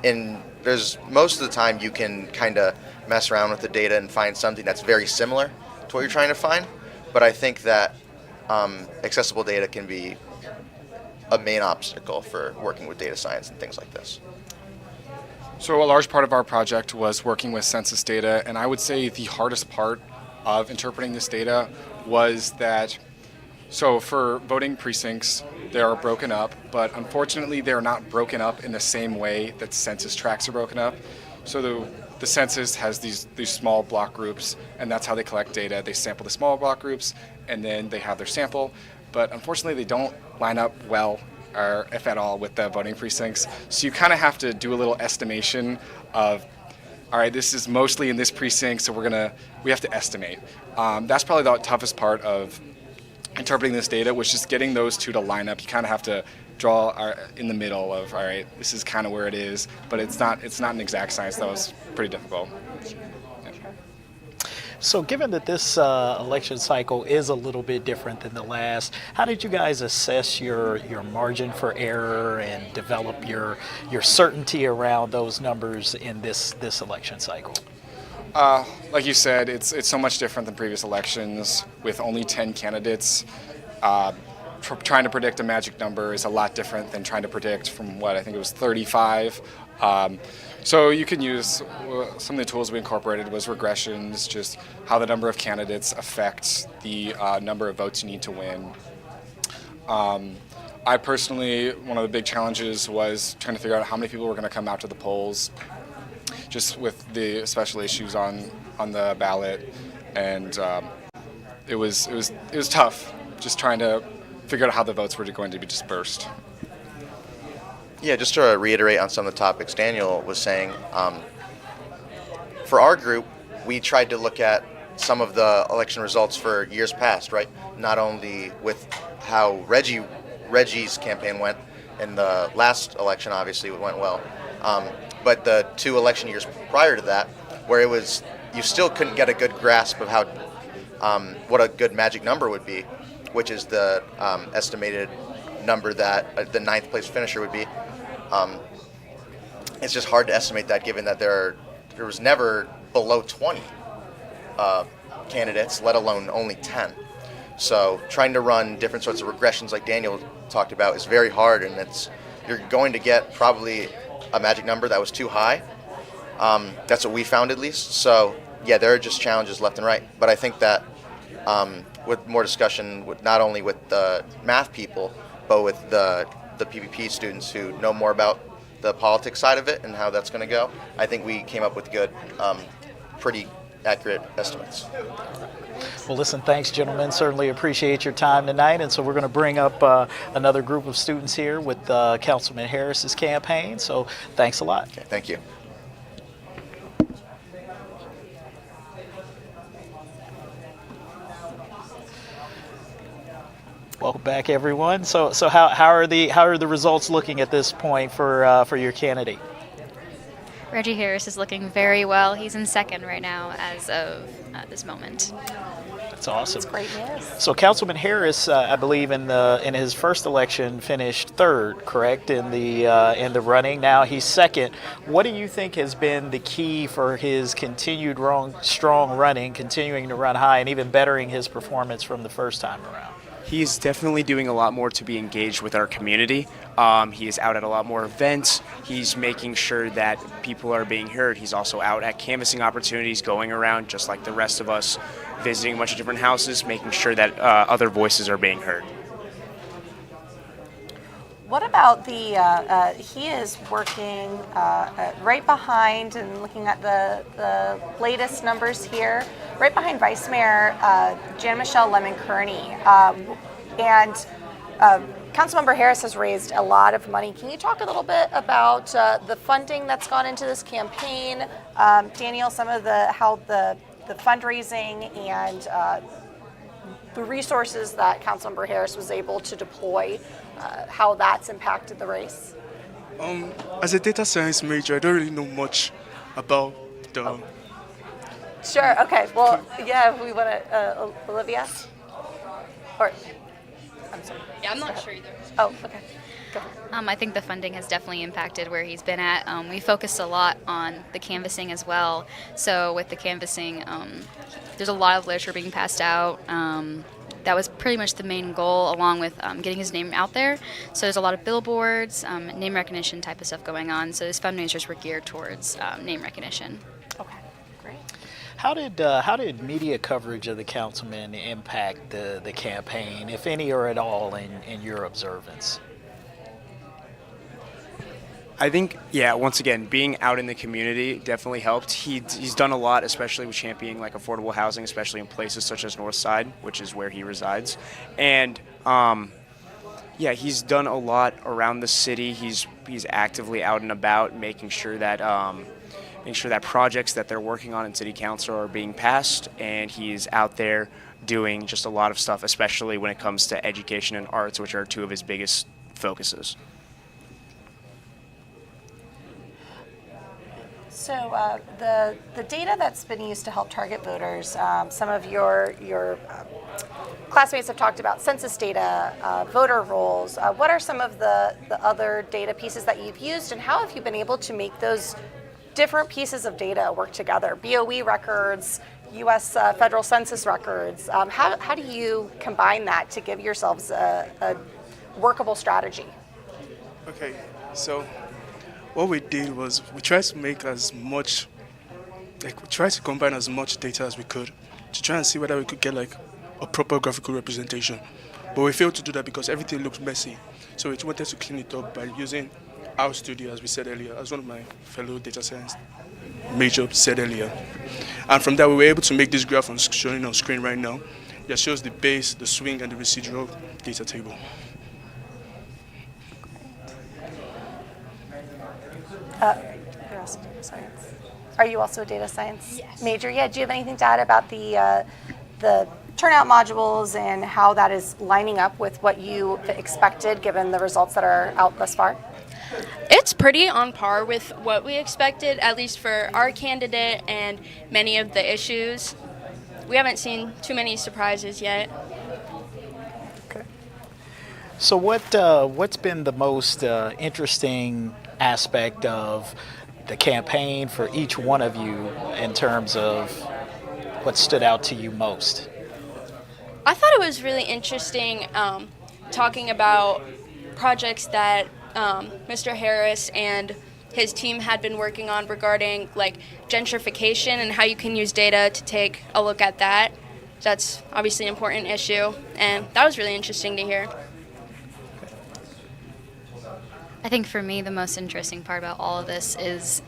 And there's most of the time you can kind of mess around with the data and find something that's very similar to what you're trying to find. But I think that accessible data can be a main obstacle for working with data science and things like this. So a large part of our project was working with census data, and I would say the hardest part of interpreting this data was that, so for voting precincts, they are broken up, but unfortunately they're not broken up in the same way that census tracts are broken up. So the census has these small block groups, and that's how they collect data. They sample the small block groups, and then they have their sample, but unfortunately they don't line up well, or if at all, with the voting precincts. So you kind of have to do a little estimation of, all right, this is mostly in this precinct, so we have to estimate. That's probably the toughest part of interpreting this data, was just getting those two to line up. You kind of have to draw in the middle of, all right, this is kind of where it is, but it's not an exact science. That was pretty difficult. Yeah. So given that this election cycle is a little bit different than the last, how did you guys assess your margin for error and develop your certainty around those numbers in this election cycle? Like you said, it's so much different than previous elections with only 10 candidates. trying to predict a magic number is a lot different than trying to predict from what I think it was 35. So you can use some of the tools we incorporated was regressions, just how the number of candidates affects the number of votes you need to win. I personally, one of the big challenges was trying to figure out how many people were going to come out to the polls, just with the special issues on the ballot, and it was tough, just trying to figure out how the votes were going to be dispersed. Yeah, just to reiterate on some of the topics Daniel was saying, for our group, we tried to look at some of the election results for years past, right? Not only with how Reggie's campaign went in the last election, obviously it went well, but the 2 election years prior to that, where it was, you still couldn't get a good grasp of how, what a good magic number would be, which is the estimated number that the 9th place finisher would be. It's just hard to estimate that, given that there was never below 20 candidates, let alone only 10. So trying to run different sorts of regressions like Daniel talked about is very hard, and you're going to get probably a magic number that was too high. That's what we found, at least. So yeah, there are just challenges left and right. But I think that with more discussion, not only with the math people, but with the PPP students who know more about the politics side of it and how that's going to go, I think we came up with good, pretty accurate estimates. Well, listen, thanks, gentlemen. Certainly appreciate your time tonight. And so we're going to bring up another group of students here with Councilman Harris's campaign. So thanks a lot. Okay, thank you. Welcome back, everyone. So how are the results looking at this point for your candidate? Reggie Harris is looking very well. He's in second right now as of this moment. That's awesome. That's great news. So Councilman Harris, I believe in his first election finished third, correct, in the running. Now he's second. What do you think has been the key for his continued strong running, continuing to run high, and even bettering his performance from the first time around? He's definitely doing a lot more to be engaged with our community. He is out at a lot more events. He's making sure that people are being heard. He's also out at canvassing opportunities, going around just like the rest of us, visiting a bunch of different houses, making sure that other voices are being heard. What about he is working right behind, and looking at the latest numbers here, right behind Vice Mayor Jan Michelle Lemon Kearney. And Councilmember Harris has raised a lot of money. Can you talk a little bit about the funding that's gone into this campaign? Daniel, some of how the fundraising and the resources that Councilmember Harris was able to deploy, how that's impacted the race? As a data science major, I don't really know much about the... Oh. Sure, okay. Well, yeah, if we want to, Olivia? Or, I'm sorry. Yeah, I'm not sure either. Oh, okay. Go. I think the funding has definitely impacted where he's been at. We focused a lot on the canvassing as well. So with the canvassing, there's a lot of literature being passed out. That was pretty much the main goal, along with getting his name out there. So there's a lot of billboards, name recognition type of stuff going on. So his fundraisers were geared towards name recognition. Okay, great. How did media coverage of the councilman impact the campaign, if any or at all, in your observance? I think, yeah, once again, being out in the community definitely helped. He's done a lot, especially with championing like affordable housing, especially in places such as Northside, which is where he resides. And yeah, he's done a lot around the city. He's actively out and about, making sure that projects that they're working on in city council are being passed, and he's out there doing just a lot of stuff, especially when it comes to education and arts, which are two of his biggest focuses. So the data that's been used to help target voters, some of your classmates have talked about census data, voter rolls. What are some of the other data pieces that you've used, and how have you been able to make those different pieces of data work together? BOE records, U.S. Federal Census records. How do you combine that to give yourselves a workable strategy? Okay, so what we did was we tried to make as much, we tried to combine as much data as we could to try and see whether we could get like a proper graphical representation. But we failed to do that because everything looked messy. So we wanted to clean it up by using our studio, as we said earlier, as one of my fellow data science major said earlier. And from that, we were able to make this graph showing on screen right now that shows the base, the swing, and the residual data table. You're also data science. Are you also a data science major? Yeah. Do you have anything to add about the turnout modules and how that is lining up with what you expected, given the results that are out thus far? It's pretty on par with what we expected, at least for our candidate and many of the issues. We haven't seen too many surprises yet. Okay. So what's been the most interesting aspect of the campaign for each one of you in terms of what stood out to you most? I thought it was really interesting talking about projects that Mr. Harris and his team had been working on regarding like gentrification and how you can use data to take a look at that. That's obviously an important issue, and that was really interesting to hear. I think for me, the most interesting part about all of this is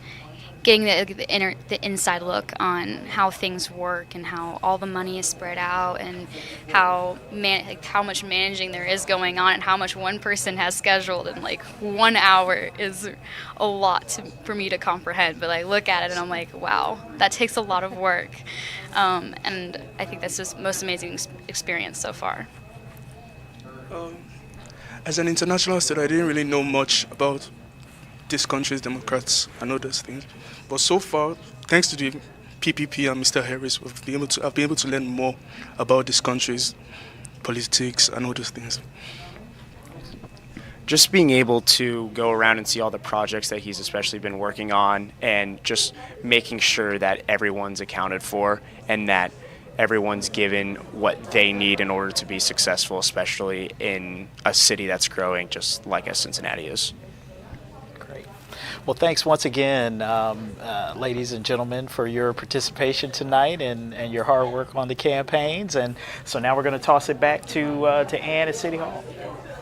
getting the inside look on how things work and how all the money is spread out and how much managing there is going on and how much one person has scheduled, and like 1 hour is a lot for me to comprehend. But I look at it and I'm like, wow, that takes a lot of work, and I think that's just the most amazing experience so far. As an international student, I didn't really know much about this country's Democrats and all those things. But so far, thanks to the PPP and Mr. Harris, I've been able to learn more about this country's politics and all those things. Just being able to go around and see all the projects that he's especially been working on, and just making sure that everyone's accounted for and that everyone's given what they need in order to be successful, especially in a city that's growing just like as Cincinnati is. Well, thanks once again, ladies and gentlemen, for your participation tonight and your hard work on the campaigns. And so now we're going to toss it back to Ann at City Hall.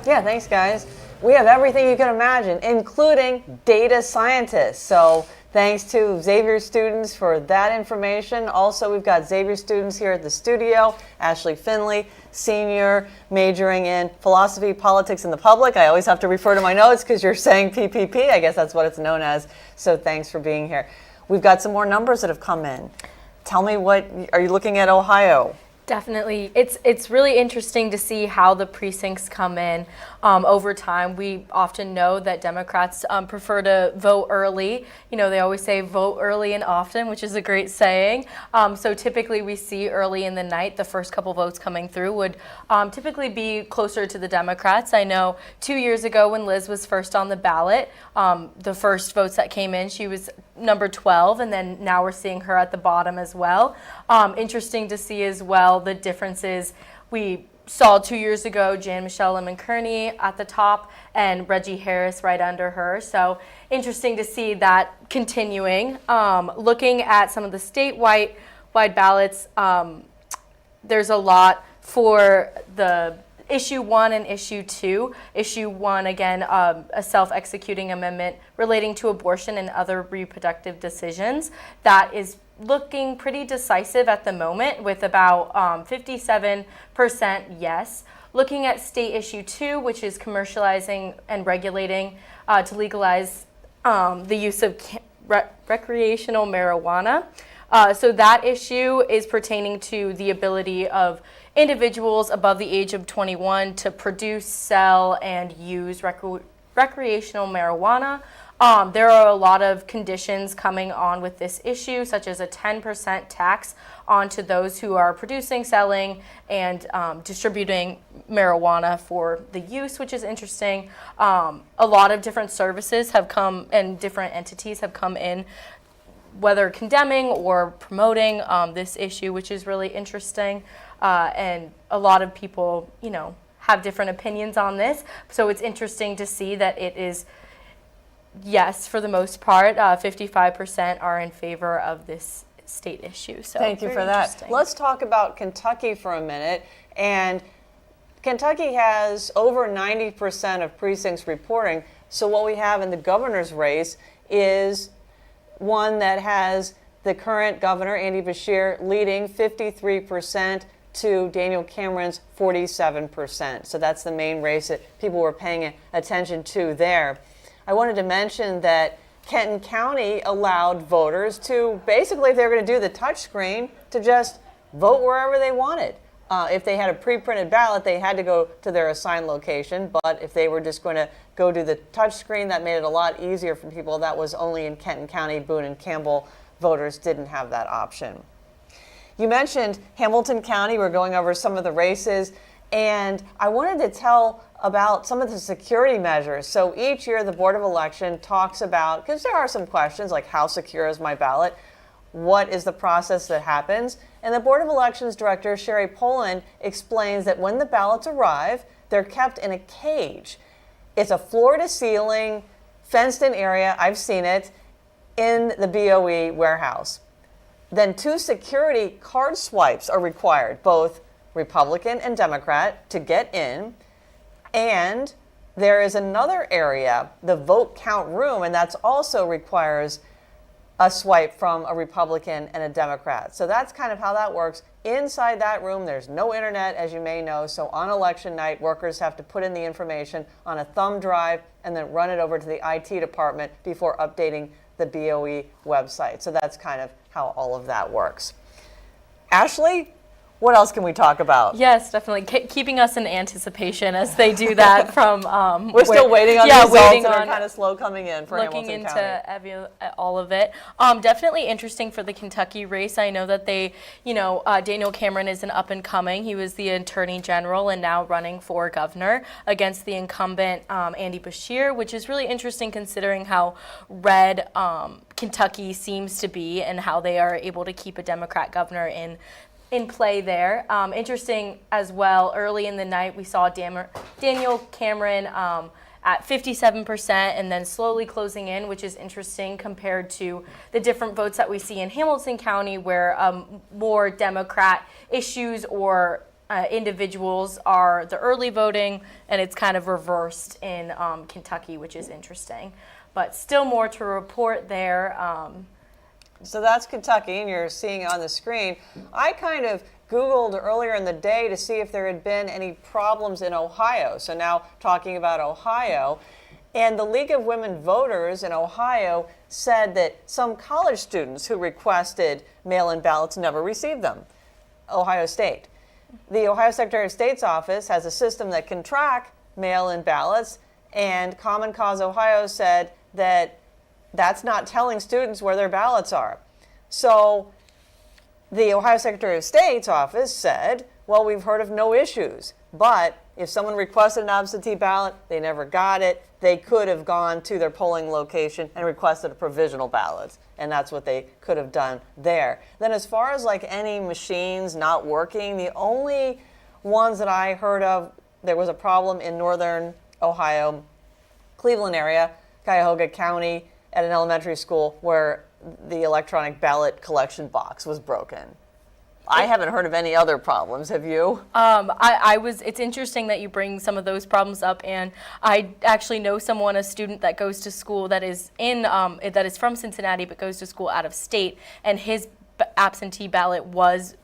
Yeah, thanks, guys. We have everything you can imagine, including data scientists. So thanks to Xavier students for that information. Also, we've got Xavier students here at the studio. Ashley Finley, senior, majoring in philosophy, politics, and the public. I always have to refer to my notes because you're saying PPP. I guess that's what it's known as. So thanks for being here. We've got some more numbers that have come in. Tell me, what are you looking at Ohio? Definitely. It's really interesting to see how the precincts come in over time. We often know that Democrats prefer to vote early. You know, they always say vote early and often, which is a great saying. So typically we see early in the night, the first couple votes coming through would typically be closer to the Democrats. I know 2 years ago when Liz was first on the ballot, the first votes that came in, she was number 12, and then now we're seeing her at the bottom as well. Interesting to see as well the differences. We saw 2 years ago Jan Michelle Lemon Kearney at the top and Reggie Harris right under her. So interesting to see that continuing. Looking at some of the statewide ballots, there's a lot for the Issue 1 and Issue 2. Issue 1, again, a self-executing amendment relating to abortion and other reproductive decisions. That is looking pretty decisive at the moment with about 57% yes. Looking at State Issue 2, which is commercializing and regulating to legalize the use of recreational marijuana. So that issue is pertaining to the ability of individuals above the age of 21 to produce, sell, and use recreational marijuana. There are a lot of conditions coming on with this issue, such as a 10% tax onto those who are producing, selling, and distributing marijuana for the use, which is interesting. A lot of different services have come and different entities have come in whether condemning or promoting this issue, which is really interesting. And a lot of people, have different opinions on this. So it's interesting to see that it is, yes, for the most part, 55% are in favor of this state issue. So thank you for that. Let's talk about Kentucky for a minute. And Kentucky has over 90% of precincts reporting. So what we have in the governor's race is one that has the current governor, Andy Beshear, leading 53% to Daniel Cameron's 47%. So that's the main race that people were paying attention to there. I wanted to mention that Kenton County allowed voters to basically, if they were going to do the touchscreen, to just vote wherever they wanted. If they had a pre-printed ballot, they had to go to their assigned location. But if they were just going to go do the touchscreen, that made it a lot easier for people. That was only in Kenton County. Boone and Campbell voters didn't have that option. You mentioned Hamilton County. We're going over some of the races. And I wanted to tell about some of the security measures. So each year the Board of Election talks about, because there are some questions like how secure is my ballot? What is the process that happens? And the Board of Elections Director, Sherry Poland, explains that when the ballots arrive, they're kept in a cage. It's a floor-to-ceiling, fenced-in area, I've seen it, in the BOE warehouse. Then 2 security card swipes are required, both Republican and Democrat, to get in. And there is another area, the vote count room, and that's also requires a swipe from a Republican and a Democrat. So that's kind of how that works. Inside that room, there's no internet, as you may know. So on election night, workers have to put in the information on a thumb drive and then run it over to the IT department before updating the BOE website. So that's kind of how all of that works. Ashley, what else can we talk about? Yes, definitely. Keeping us in anticipation as they do that from... We're still waiting on results, and they're kind of slow coming in for Hamilton County. Looking into all of it. Definitely interesting for the Kentucky race. I know that they, Daniel Cameron is an up-and-coming. He was the Attorney General and now running for governor against the incumbent Andy Beshear, which is really interesting considering how red Kentucky seems to be and how they are able to keep a Democrat governor in play there. Interesting as well, early in the night we saw Daniel Cameron at 57% and then slowly closing in, which is interesting compared to the different votes that we see in Hamilton County where more Democrat issues or individuals are the early voting, and it's kind of reversed in Kentucky, which is interesting. But still more to report there. So that's Kentucky, and you're seeing on the screen. I kind of Googled earlier in the day to see if there had been any problems in Ohio. So now talking about Ohio, and the League of Women Voters in Ohio said that some college students who requested mail-in ballots never received them. Ohio State. The Ohio Secretary of State's office has a system that can track mail-in ballots, and Common Cause Ohio said that that's not telling students where their ballots are. So the Ohio Secretary of State's office said, well, we've heard of no issues, but if someone requested an absentee ballot, they never got it, they could have gone to their polling location and requested a provisional ballot, and that's what they could have done there. Then as far as like any machines not working, the only ones that I heard of, there was a problem in northern Ohio, Cleveland area, Cuyahoga County, at an elementary school where the electronic ballot collection box was broken. I haven't heard of any other problems. Have you? It's interesting that you bring some of those problems up, and I actually know someone, a student that goes to school that is from Cincinnati but goes to school out of state, and his absentee ballot was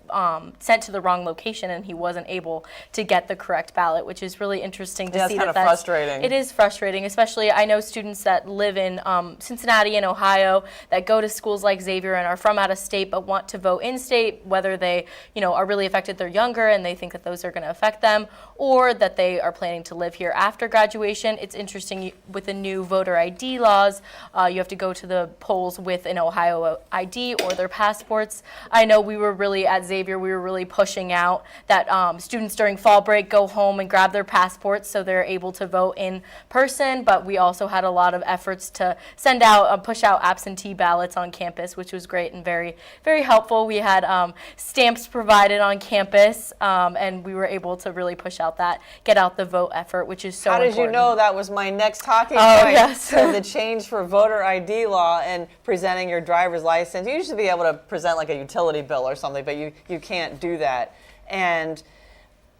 sent to the wrong location, and he wasn't able to get the correct ballot, which is really interesting to see. That's kind of frustrating. It is frustrating, especially I know students that live in Cincinnati and Ohio that go to schools like Xavier and are from out of state but want to vote in state, whether they are really affected, they're younger and they think that those are going to affect them, or that they are planning to live here after graduation. It's interesting with the new voter ID laws, you have to go to the polls with an Ohio ID or their passports. I know we were really at Xavier Xavier, we were really pushing out that students during fall break go home and grab their passports so they're able to vote in person. But we also had a lot of efforts to send out, push out absentee ballots on campus, which was great and very, very helpful. We had stamps provided on campus, and we were able to really push out that get out the vote effort, which is so important. How did you know that was my next talking Oh, point? yes. So the change for voter ID law and presenting your driver's license. You used to be able to present like a utility bill or something, but you can't do that. And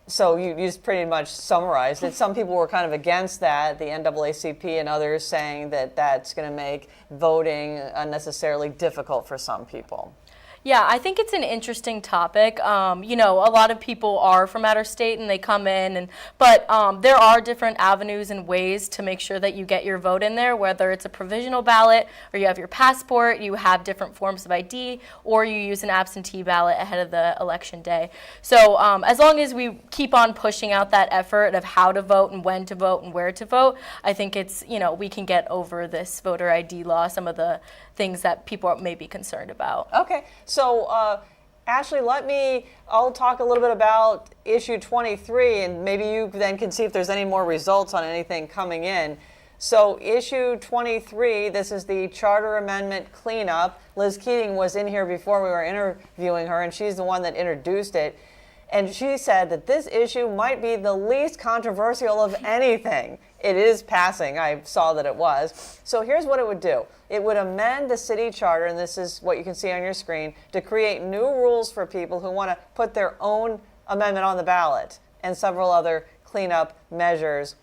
so you just pretty much summarized it. Some people were kind of against that, the NAACP and others saying that that's going to make voting unnecessarily difficult for some people. Yeah, I think it's an interesting topic. You know, a lot of people are from out of state and they come in, but there are different avenues and ways to make sure that you get your vote in there, whether it's a provisional ballot or you have your passport, you have different forms of ID, or you use an absentee ballot ahead of the election day. So as long as we keep on pushing out that effort of how to vote and when to vote and where to vote, I think it's, you know, we can get over this voter ID law, some of the things that people may be concerned about. Okay, so Ashley, I'll talk a little bit about issue 23, and maybe you then can see if there's any more results on anything coming in. So issue 23, this is the charter amendment cleanup. Liz Keating was in here before we were interviewing her, and she's the one that introduced it. And she said that this issue might be the least controversial of anything. It is passing. I saw that it was. So here's what it would do. It would amend the city charter, and this is what you can see on your screen, to create new rules for people who want to put their own amendment on the ballot and several other cleanup measures.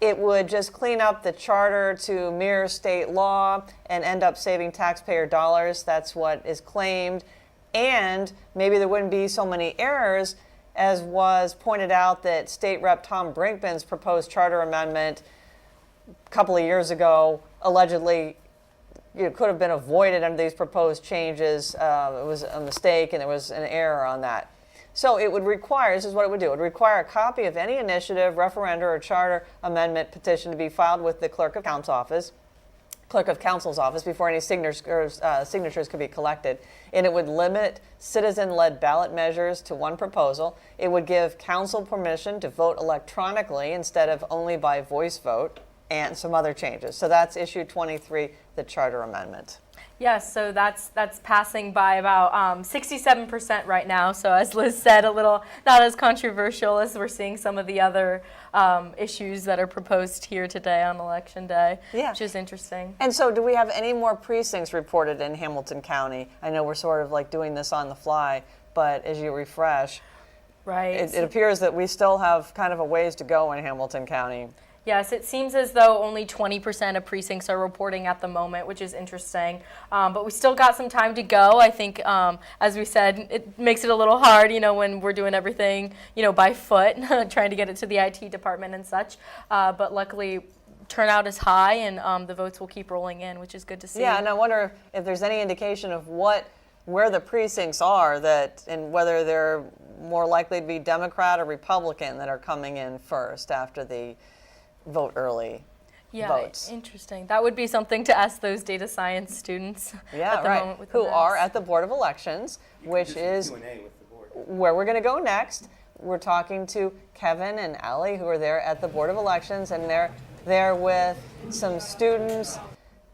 It would just clean up the charter to mirror state law and end up saving taxpayer dollars. That's what is claimed. And maybe there wouldn't be so many errors, as was pointed out that State Rep Tom Brinkman's proposed charter amendment a couple of years ago allegedly could have been avoided under these proposed changes. It was a mistake and there was an error on that. So it would require, this is what it would do, it would require a copy of any initiative, referenda, or charter amendment petition to be filed with the Clerk of Council's office before any signatures could be collected. And it would limit citizen-led ballot measures to one proposal. It would give council permission to vote electronically instead of only by voice vote, and some other changes. So that's issue 23, the charter amendment. Yes, so that's passing by about 67% right now. So as Liz said, a little not as controversial as we're seeing some of the other issues that are proposed here today on Election Day, which is interesting. And so do we have any more precincts reported in Hamilton County? I know we're sort of like doing this on the fly, but as you refresh, it appears that we still have kind of a ways to go in Hamilton County. Yes, it seems as though only 20% of precincts are reporting at the moment, which is interesting. But we still got some time to go. I think, as we said, it makes it a little hard, you know, when we're doing everything, you know, by foot, trying to get it to the IT department and such. But luckily, turnout is high, and the votes will keep rolling in, which is good to see. Yeah, and I wonder if there's any indication of where the precincts are, and whether they're more likely to be Democrat or Republican that are coming in first after the vote early votes. Interesting. That would be something to ask those data science students at the moment with who the are at the Board of Elections, which is where we're going to go next. We're talking to Kevin and Allie, who are there at the Board of Elections, and they're there with some students,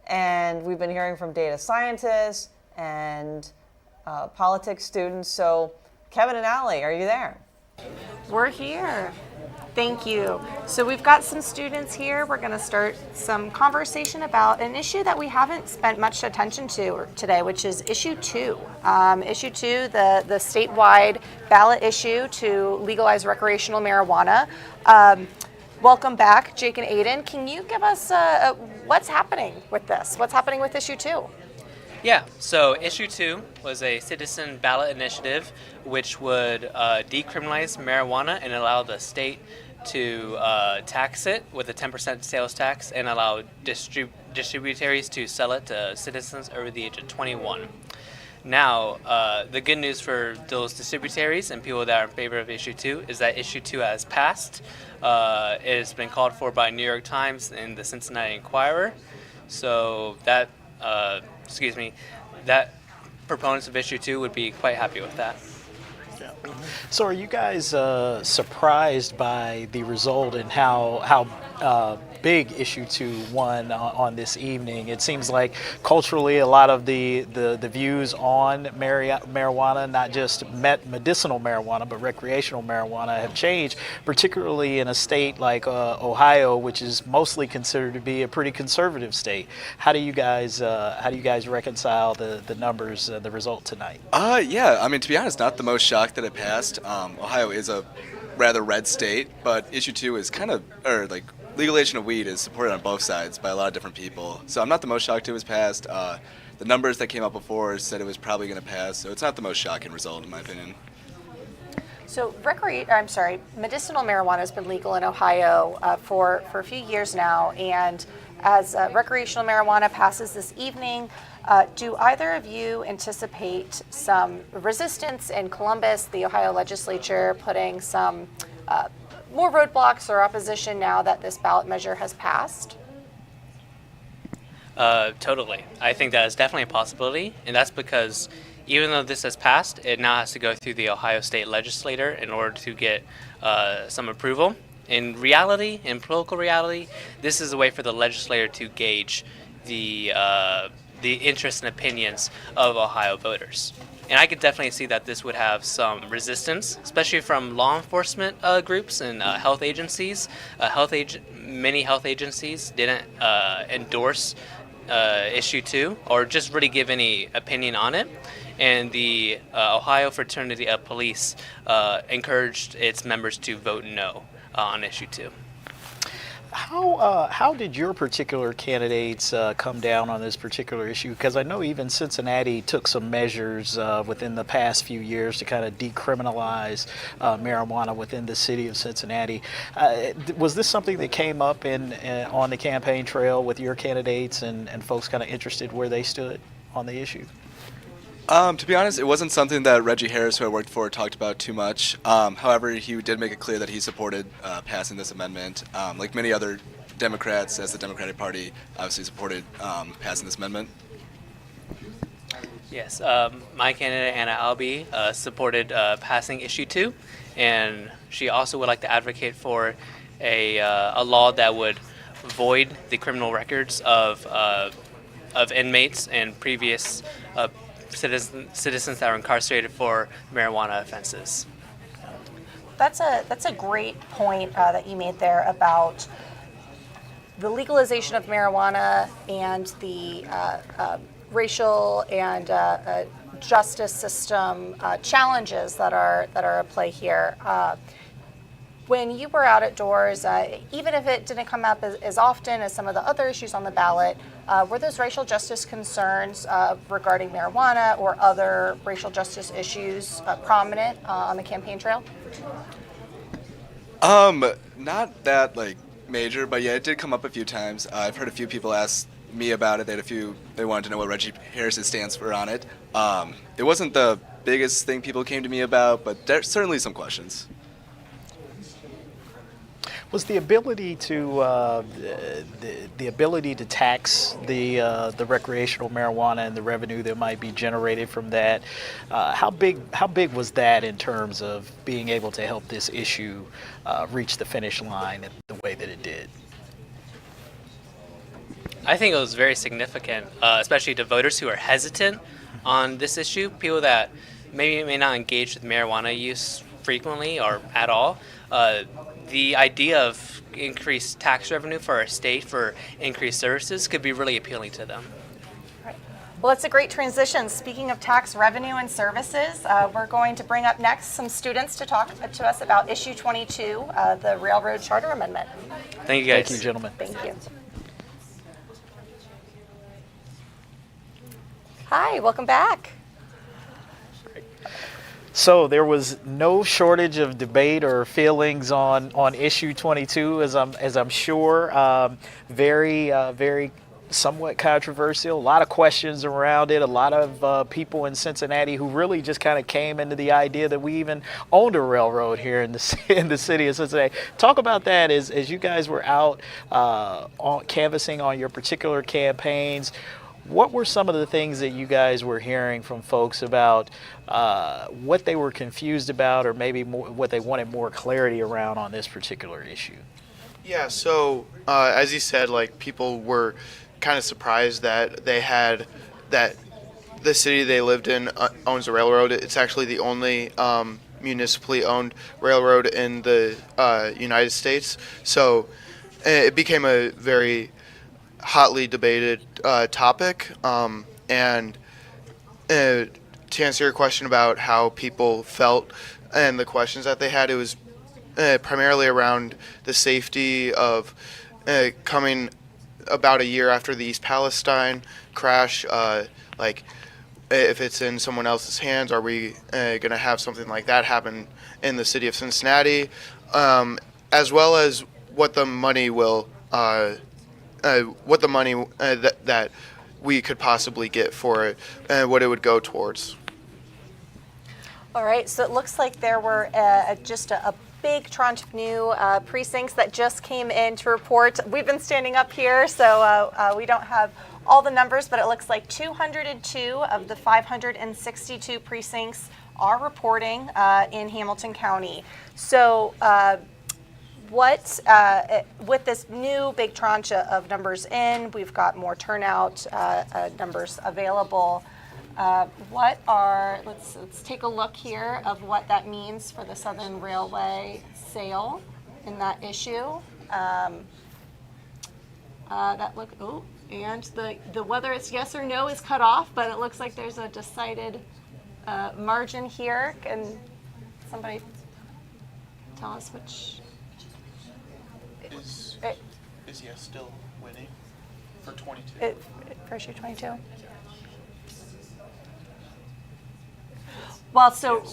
and we've been hearing from data scientists and politics students. So Kevin and Allie, are you there? We're here. Thank you. So we've got some students here. We're going to start some conversation about an issue that we haven't spent much attention to today, which is issue 2. Issue 2, the statewide ballot issue to legalize recreational marijuana. Welcome back, Jake and Aiden. Can you give us what's happening with this? What's happening with issue 2? Yeah, so issue 2 was a citizen ballot initiative which would decriminalize marijuana and allow the state to tax it with a 10% sales tax and allow distributaries to sell it to citizens over the age of 21. Now, the good news for those distributaries and people that are in favor of issue 2 is that issue 2 has passed. It has been called for by New York Times and the Cincinnati Enquirer. So that that proponents of issue 2 would be quite happy with that. So, are you guys surprised by the result and how big issue 2 won on this evening? It seems like culturally, a lot of the views on marijuana, not just medicinal marijuana, but recreational marijuana, have changed, particularly in a state like Ohio, which is mostly considered to be a pretty conservative state. How do you guys reconcile the numbers, the result tonight? Yeah, I mean, to be honest, not the most shocked that it passed. Ohio is a rather red state, but issue 2 is legalization of weed is supported on both sides by a lot of different people. So I'm not the most shocked it was passed. The numbers that came up before said it was probably going to pass, so it's not the most shocking result in my opinion. So medicinal marijuana has been legal in Ohio for a few years now, and as recreational marijuana passes this evening, do either of you anticipate some resistance in Columbus, the Ohio legislature putting some more roadblocks or opposition now that this ballot measure has passed? Totally. I think that is definitely a possibility, and that's because even though this has passed, it now has to go through the Ohio State Legislature in order to get some approval. In reality, in political reality, this is a way for the legislator to gauge the interests and opinions of Ohio voters. And I could definitely see that this would have some resistance, especially from law enforcement groups and health agencies. Many health agencies didn't endorse issue 2 or just really give any opinion on it. And the Ohio Fraternity of Police encouraged its members to vote no on issue 2. How did your particular candidates come down on this particular issue? Because I know even Cincinnati took some measures within the past few years to kind of decriminalize marijuana within the city of Cincinnati. Was this something that came up on the campaign trail with your candidates and folks kind of interested where they stood on the issue? To be honest, it wasn't something that Reggie Harris, who I worked for, talked about too much. However, he did make it clear that he supported passing this amendment. Like many other Democrats, as the Democratic Party obviously supported passing this amendment. Yes, my candidate, Anna Albee, supported passing issue 2, and she also would like to advocate for a law that would void the criminal records of inmates and previous citizens that are incarcerated for marijuana offenses. That's a great point that you made there about the legalization of marijuana and the racial and justice system challenges that are at play here. When you were out at doors, even if it didn't come up as often as some of the other issues on the ballot, were those racial justice concerns regarding marijuana or other racial justice issues prominent on the campaign trail? Not that major, but yeah, it did come up a few times. I've heard a few people ask me about it. They wanted to know what Reggie Harris's stance were on it. It wasn't the biggest thing people came to me about, but there's certainly some questions. Was the ability to the ability to tax the recreational marijuana and the revenue that might be generated from that, how big was that in terms of being able to help this issue reach the finish line the way that it did? I think it was very significant, especially to voters who are hesitant on this issue, people that maybe may not engage with marijuana use frequently or at all. The idea of increased tax revenue for our state for increased services could be really appealing to them. Right. Well, it's a great transition. Speaking of tax revenue and services, we're going to bring up next some students to talk to us about issue 22, the Railroad Charter Amendment. Thank you, guys. Thank you, gentlemen. Thank you. Hi, welcome back. So there was no shortage of debate or feelings on issue 22, as I'm sure. Very somewhat controversial. A lot of questions around it. A lot of people in Cincinnati who really just kind of came into the idea that we even owned a railroad here in the city of Cincinnati. Talk about that as you guys were out canvassing on your particular campaigns. What were some of the things that you guys were hearing from folks about what they were confused about, or maybe more, what they wanted more clarity around on this particular issue? Yeah, so as you said, like people were kind of surprised that that the city they lived in owns a railroad. It's actually the only municipally owned railroad in the United States. So it became a very hotly debated topic. And to answer your question about how people felt and the questions that they had, it was primarily around the safety of coming about a year after the East Palestine crash. Like, if it's in someone else's hands, are we going to have something like that happen in the city of Cincinnati? As well as what the money will, that we could possibly get for it, and what it would go towards. All right, so it looks like there were just a big tranche of new precincts that just came in to report. We've been standing up here, so we don't have all the numbers, but it looks like 202 of the 562 precincts are reporting in Hamilton County. So with this new big tranche of numbers in, we've got more turnout numbers available. Let's take a look here of what that means for the Southern Railway sale in that issue. And the whether it's yes or no is cut off, but it looks like there's a decided margin here. Can somebody tell us which? Is yes still winning for 22? For issue 22? Well, so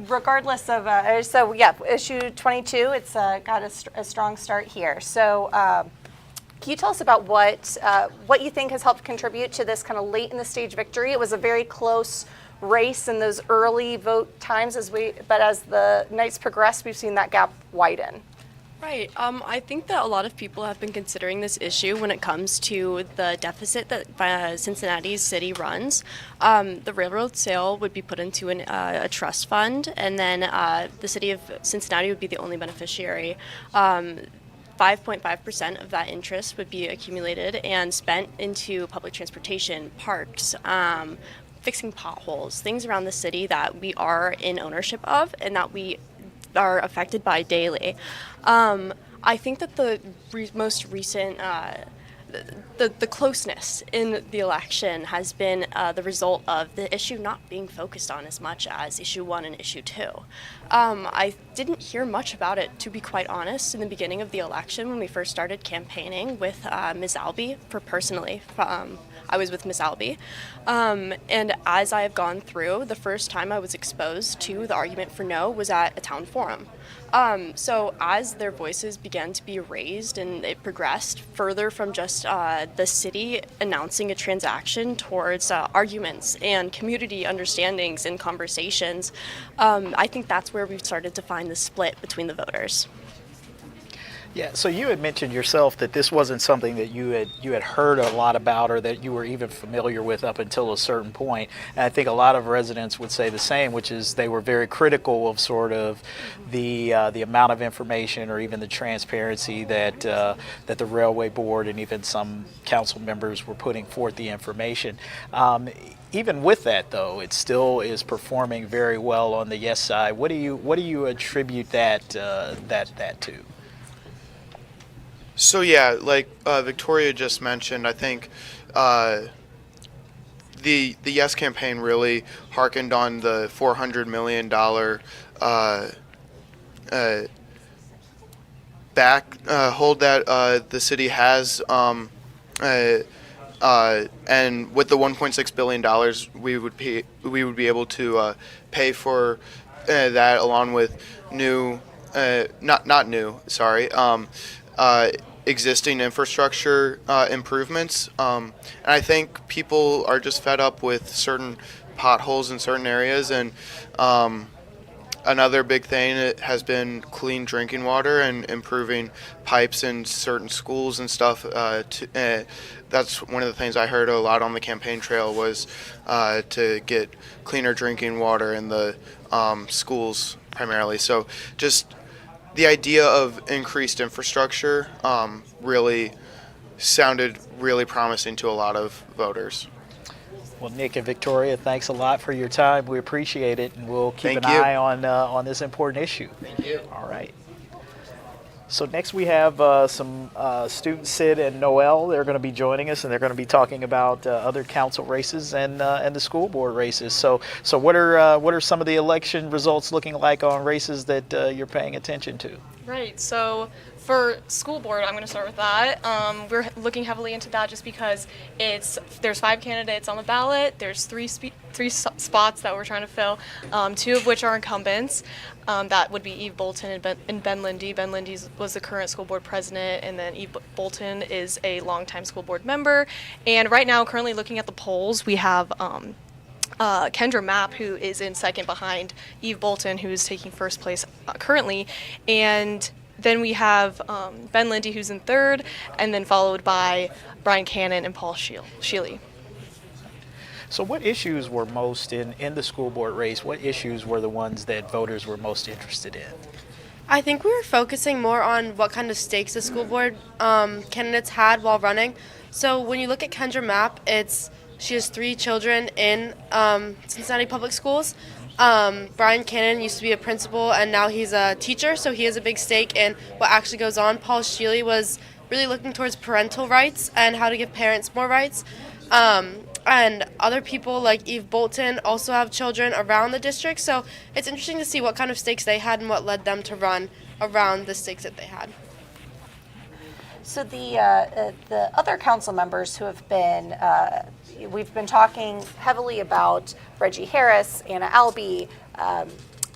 regardless of, issue 22, it's got a strong start here. So can you tell us about what you think has helped contribute to this kind of late in the stage victory? It was a very close race in those early vote times, but as the nights progressed, we've seen that gap widen. Right. I think that a lot of people have been considering this issue when it comes to the deficit that Cincinnati's city runs. The railroad sale would be put into a trust fund, and then the city of Cincinnati would be the only beneficiary. 5.5% of that interest would be accumulated and spent into public transportation, parks, fixing potholes, things around the city that we are in ownership of and that we are affected by daily. I think that the most recent, the closeness in the election has been the result of the issue not being focused on as much as issue 1 and issue 2. I didn't hear much about it, to be quite honest, in the beginning of the election when we first started campaigning with Ms. Albee. I was with Ms. Albee. And as I have gone through, the first time I was exposed to the argument for no was at a town forum. So as their voices began to be raised and it progressed further from just the city announcing a transaction towards arguments and community understandings and conversations, I think that's where we've started to find the split between the voters. Yeah, so you had mentioned yourself that this wasn't something that you had heard a lot about or that you were even familiar with up until a certain point. And I think a lot of residents would say the same, which is they were very critical of sort of the amount of information or even the transparency that the Railway Board and even some council members were putting forth the information. Even with that, though, it still is performing very well on the yes side. What do you attribute that to? So yeah, like Victoria just mentioned, I think the Yes campaign really harkened on the $400 million hold that the city has, and with the $1.6 billion, we would be able to pay for that along with existing infrastructure improvements. And I think people are just fed up with certain potholes in certain areas, and another big thing has been clean drinking water and improving pipes in certain schools and stuff. That's one of the things I heard a lot on the campaign trail was to get cleaner drinking water in the schools primarily. So just the idea of increased infrastructure really sounded really promising to a lot of voters. Well, Nick and Victoria, thanks a lot for your time. We appreciate it, and we'll keep Thank an you. eye on this important issue. Thank you. All right. So next we have some students, Sid and Noel. They're going to be joining us, and they're going to be talking about other council races and the school board races. So what are some of the election results looking like on races that you're paying attention to? Right. So for school board, I'm going to start with that. We're looking heavily into that just because there's 5 candidates on the ballot. There's three spots that we're trying to fill, 2 of which are incumbents. That would be Eve Bolton and Ben Lindy. Ben Lindy was the current school board president, and then Eve Bolton is a longtime school board member. And right now, currently looking at the polls, we have Kendra Mapp, who is in second behind Eve Bolton, who is taking first place currently. And then we have Ben Lindy, who's in third, and then followed by Brian Cannon and Paul Shealy. So what issues were most in the school board race? What issues were the ones that voters were most interested in? I think we were focusing more on what kind of stakes the school board candidates had while running. So when you look at Kendra Mapp, she has 3 children in Cincinnati Public Schools. Brian Cannon used to be a principal, and now he's a teacher, so he has a big stake in what actually goes on. Paul Shealy was really looking towards parental rights and how to give parents more rights. And other people like Eve Bolton also have children around the district, so it's interesting to see what kind of stakes they had and what led them to run around the stakes that they had. So the other council members who have been, we've been talking heavily about Reggie Harris, Anna Albee,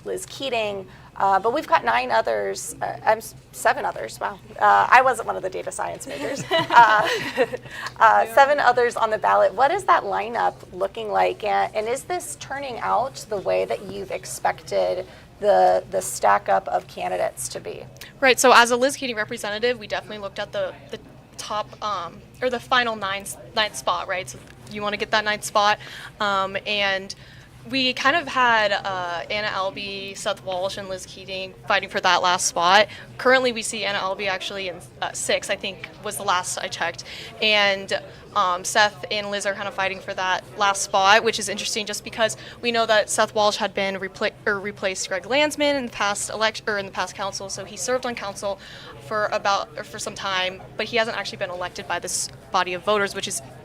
Liz Keating, but we've got 7 others. Wow, I wasn't one of the data science majors. 7 others on the ballot. What is that lineup looking like, and is this turning out the way that you've expected the stack up of candidates to be? Right. So as a Liz Keating representative, we definitely looked at the top or the final ninth spot. Right. So you want to get that 9th spot, and we kind of had Anna Albee, Seth Walsh, and Liz Keating fighting for that last spot. Currently, we see Anna Albee actually in 6th, I think was the last I checked. And Seth and Liz are kind of fighting for that last spot, which is interesting just because we know that Seth Walsh had been replaced Greg Landsman in the past in the past council, so he served on council for some time, but he hasn't actually been elected by this body of voters,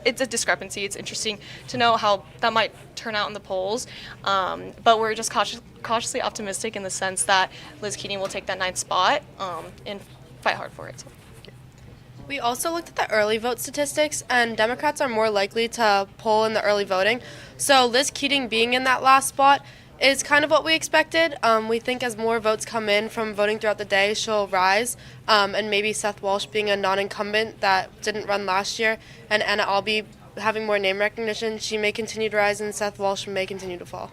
it's a discrepancy. It's interesting to know how that might turn out in the polls, but we're just cautiously optimistic in the sense that Liz Keating will take that 9th spot and fight hard for it. So. We also looked at the early vote statistics, and Democrats are more likely to poll in the early voting. So Liz Keating being in that last spot is kind of what we expected. We think as more votes come in from voting throughout the day, she'll rise. And maybe Seth Walsh being a non-incumbent that didn't run last year, and Anna Albee having more name recognition, she may continue to rise, and Seth Walsh may continue to fall.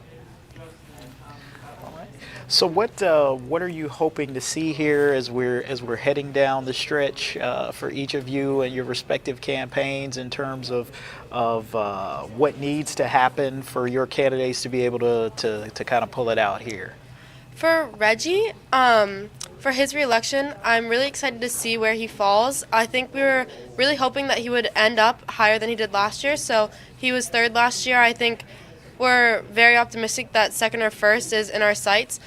So what are you hoping to see here as we're heading down the stretch for each of you and your respective campaigns in terms of what needs to happen for your candidates to be able to kind of pull it out here? For Reggie, for his re-election, I'm really excited to see where he falls. I think we were really hoping that he would end up higher than he did last year. So he was 3rd last year. I think we're very optimistic that 2nd or 1st is in our sights.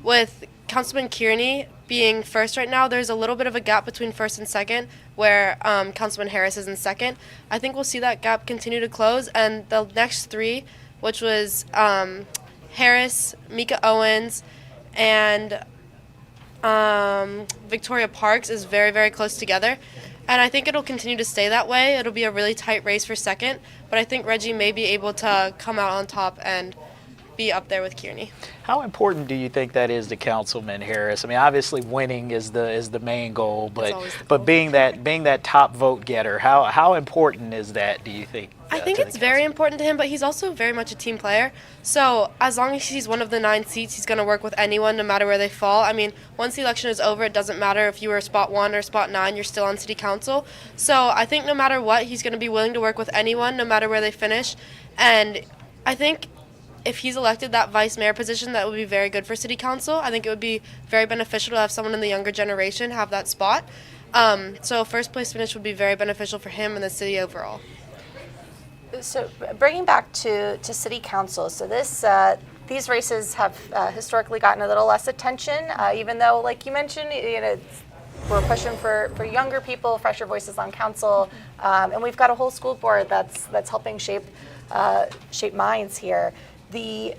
With Councilman Kearney being 1st right now, there's a little bit of a gap between 1st and 2nd, where Councilman Harris is in 2nd. I think we'll see that gap continue to close, and the next 3, which was Harris, Mika Owens, and Victoria Parks, is very, very close together. And I think it'll continue to stay that way. It'll be a really tight race for 2nd, but I think Reggie may be able to come out on top and be up there with Kearney. How important do you think that is to Councilman Harris? I mean, obviously winning is the main goal, but being that top vote getter, how important is that, do you think? I think it's very important to him, but he's also very much a team player. So as long as he's one of the 9 seats, he's going to work with anyone, no matter where they fall. I mean, once the election is over, it doesn't matter if you were spot 1 or spot 9, you're still on city council. So I think no matter what, he's going to be willing to work with anyone, no matter where they finish. And I think if he's elected that vice mayor position, that would be very good for city council. I think it would be very beneficial to have someone in the younger generation have that spot. So first place finish would be very beneficial for him and the city overall. So bringing back to city council, so these races have historically gotten a little less attention, even though, like you mentioned, we're pushing for younger people, fresher voices on council, and we've got a whole school board that's helping shape minds here. The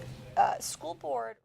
school board.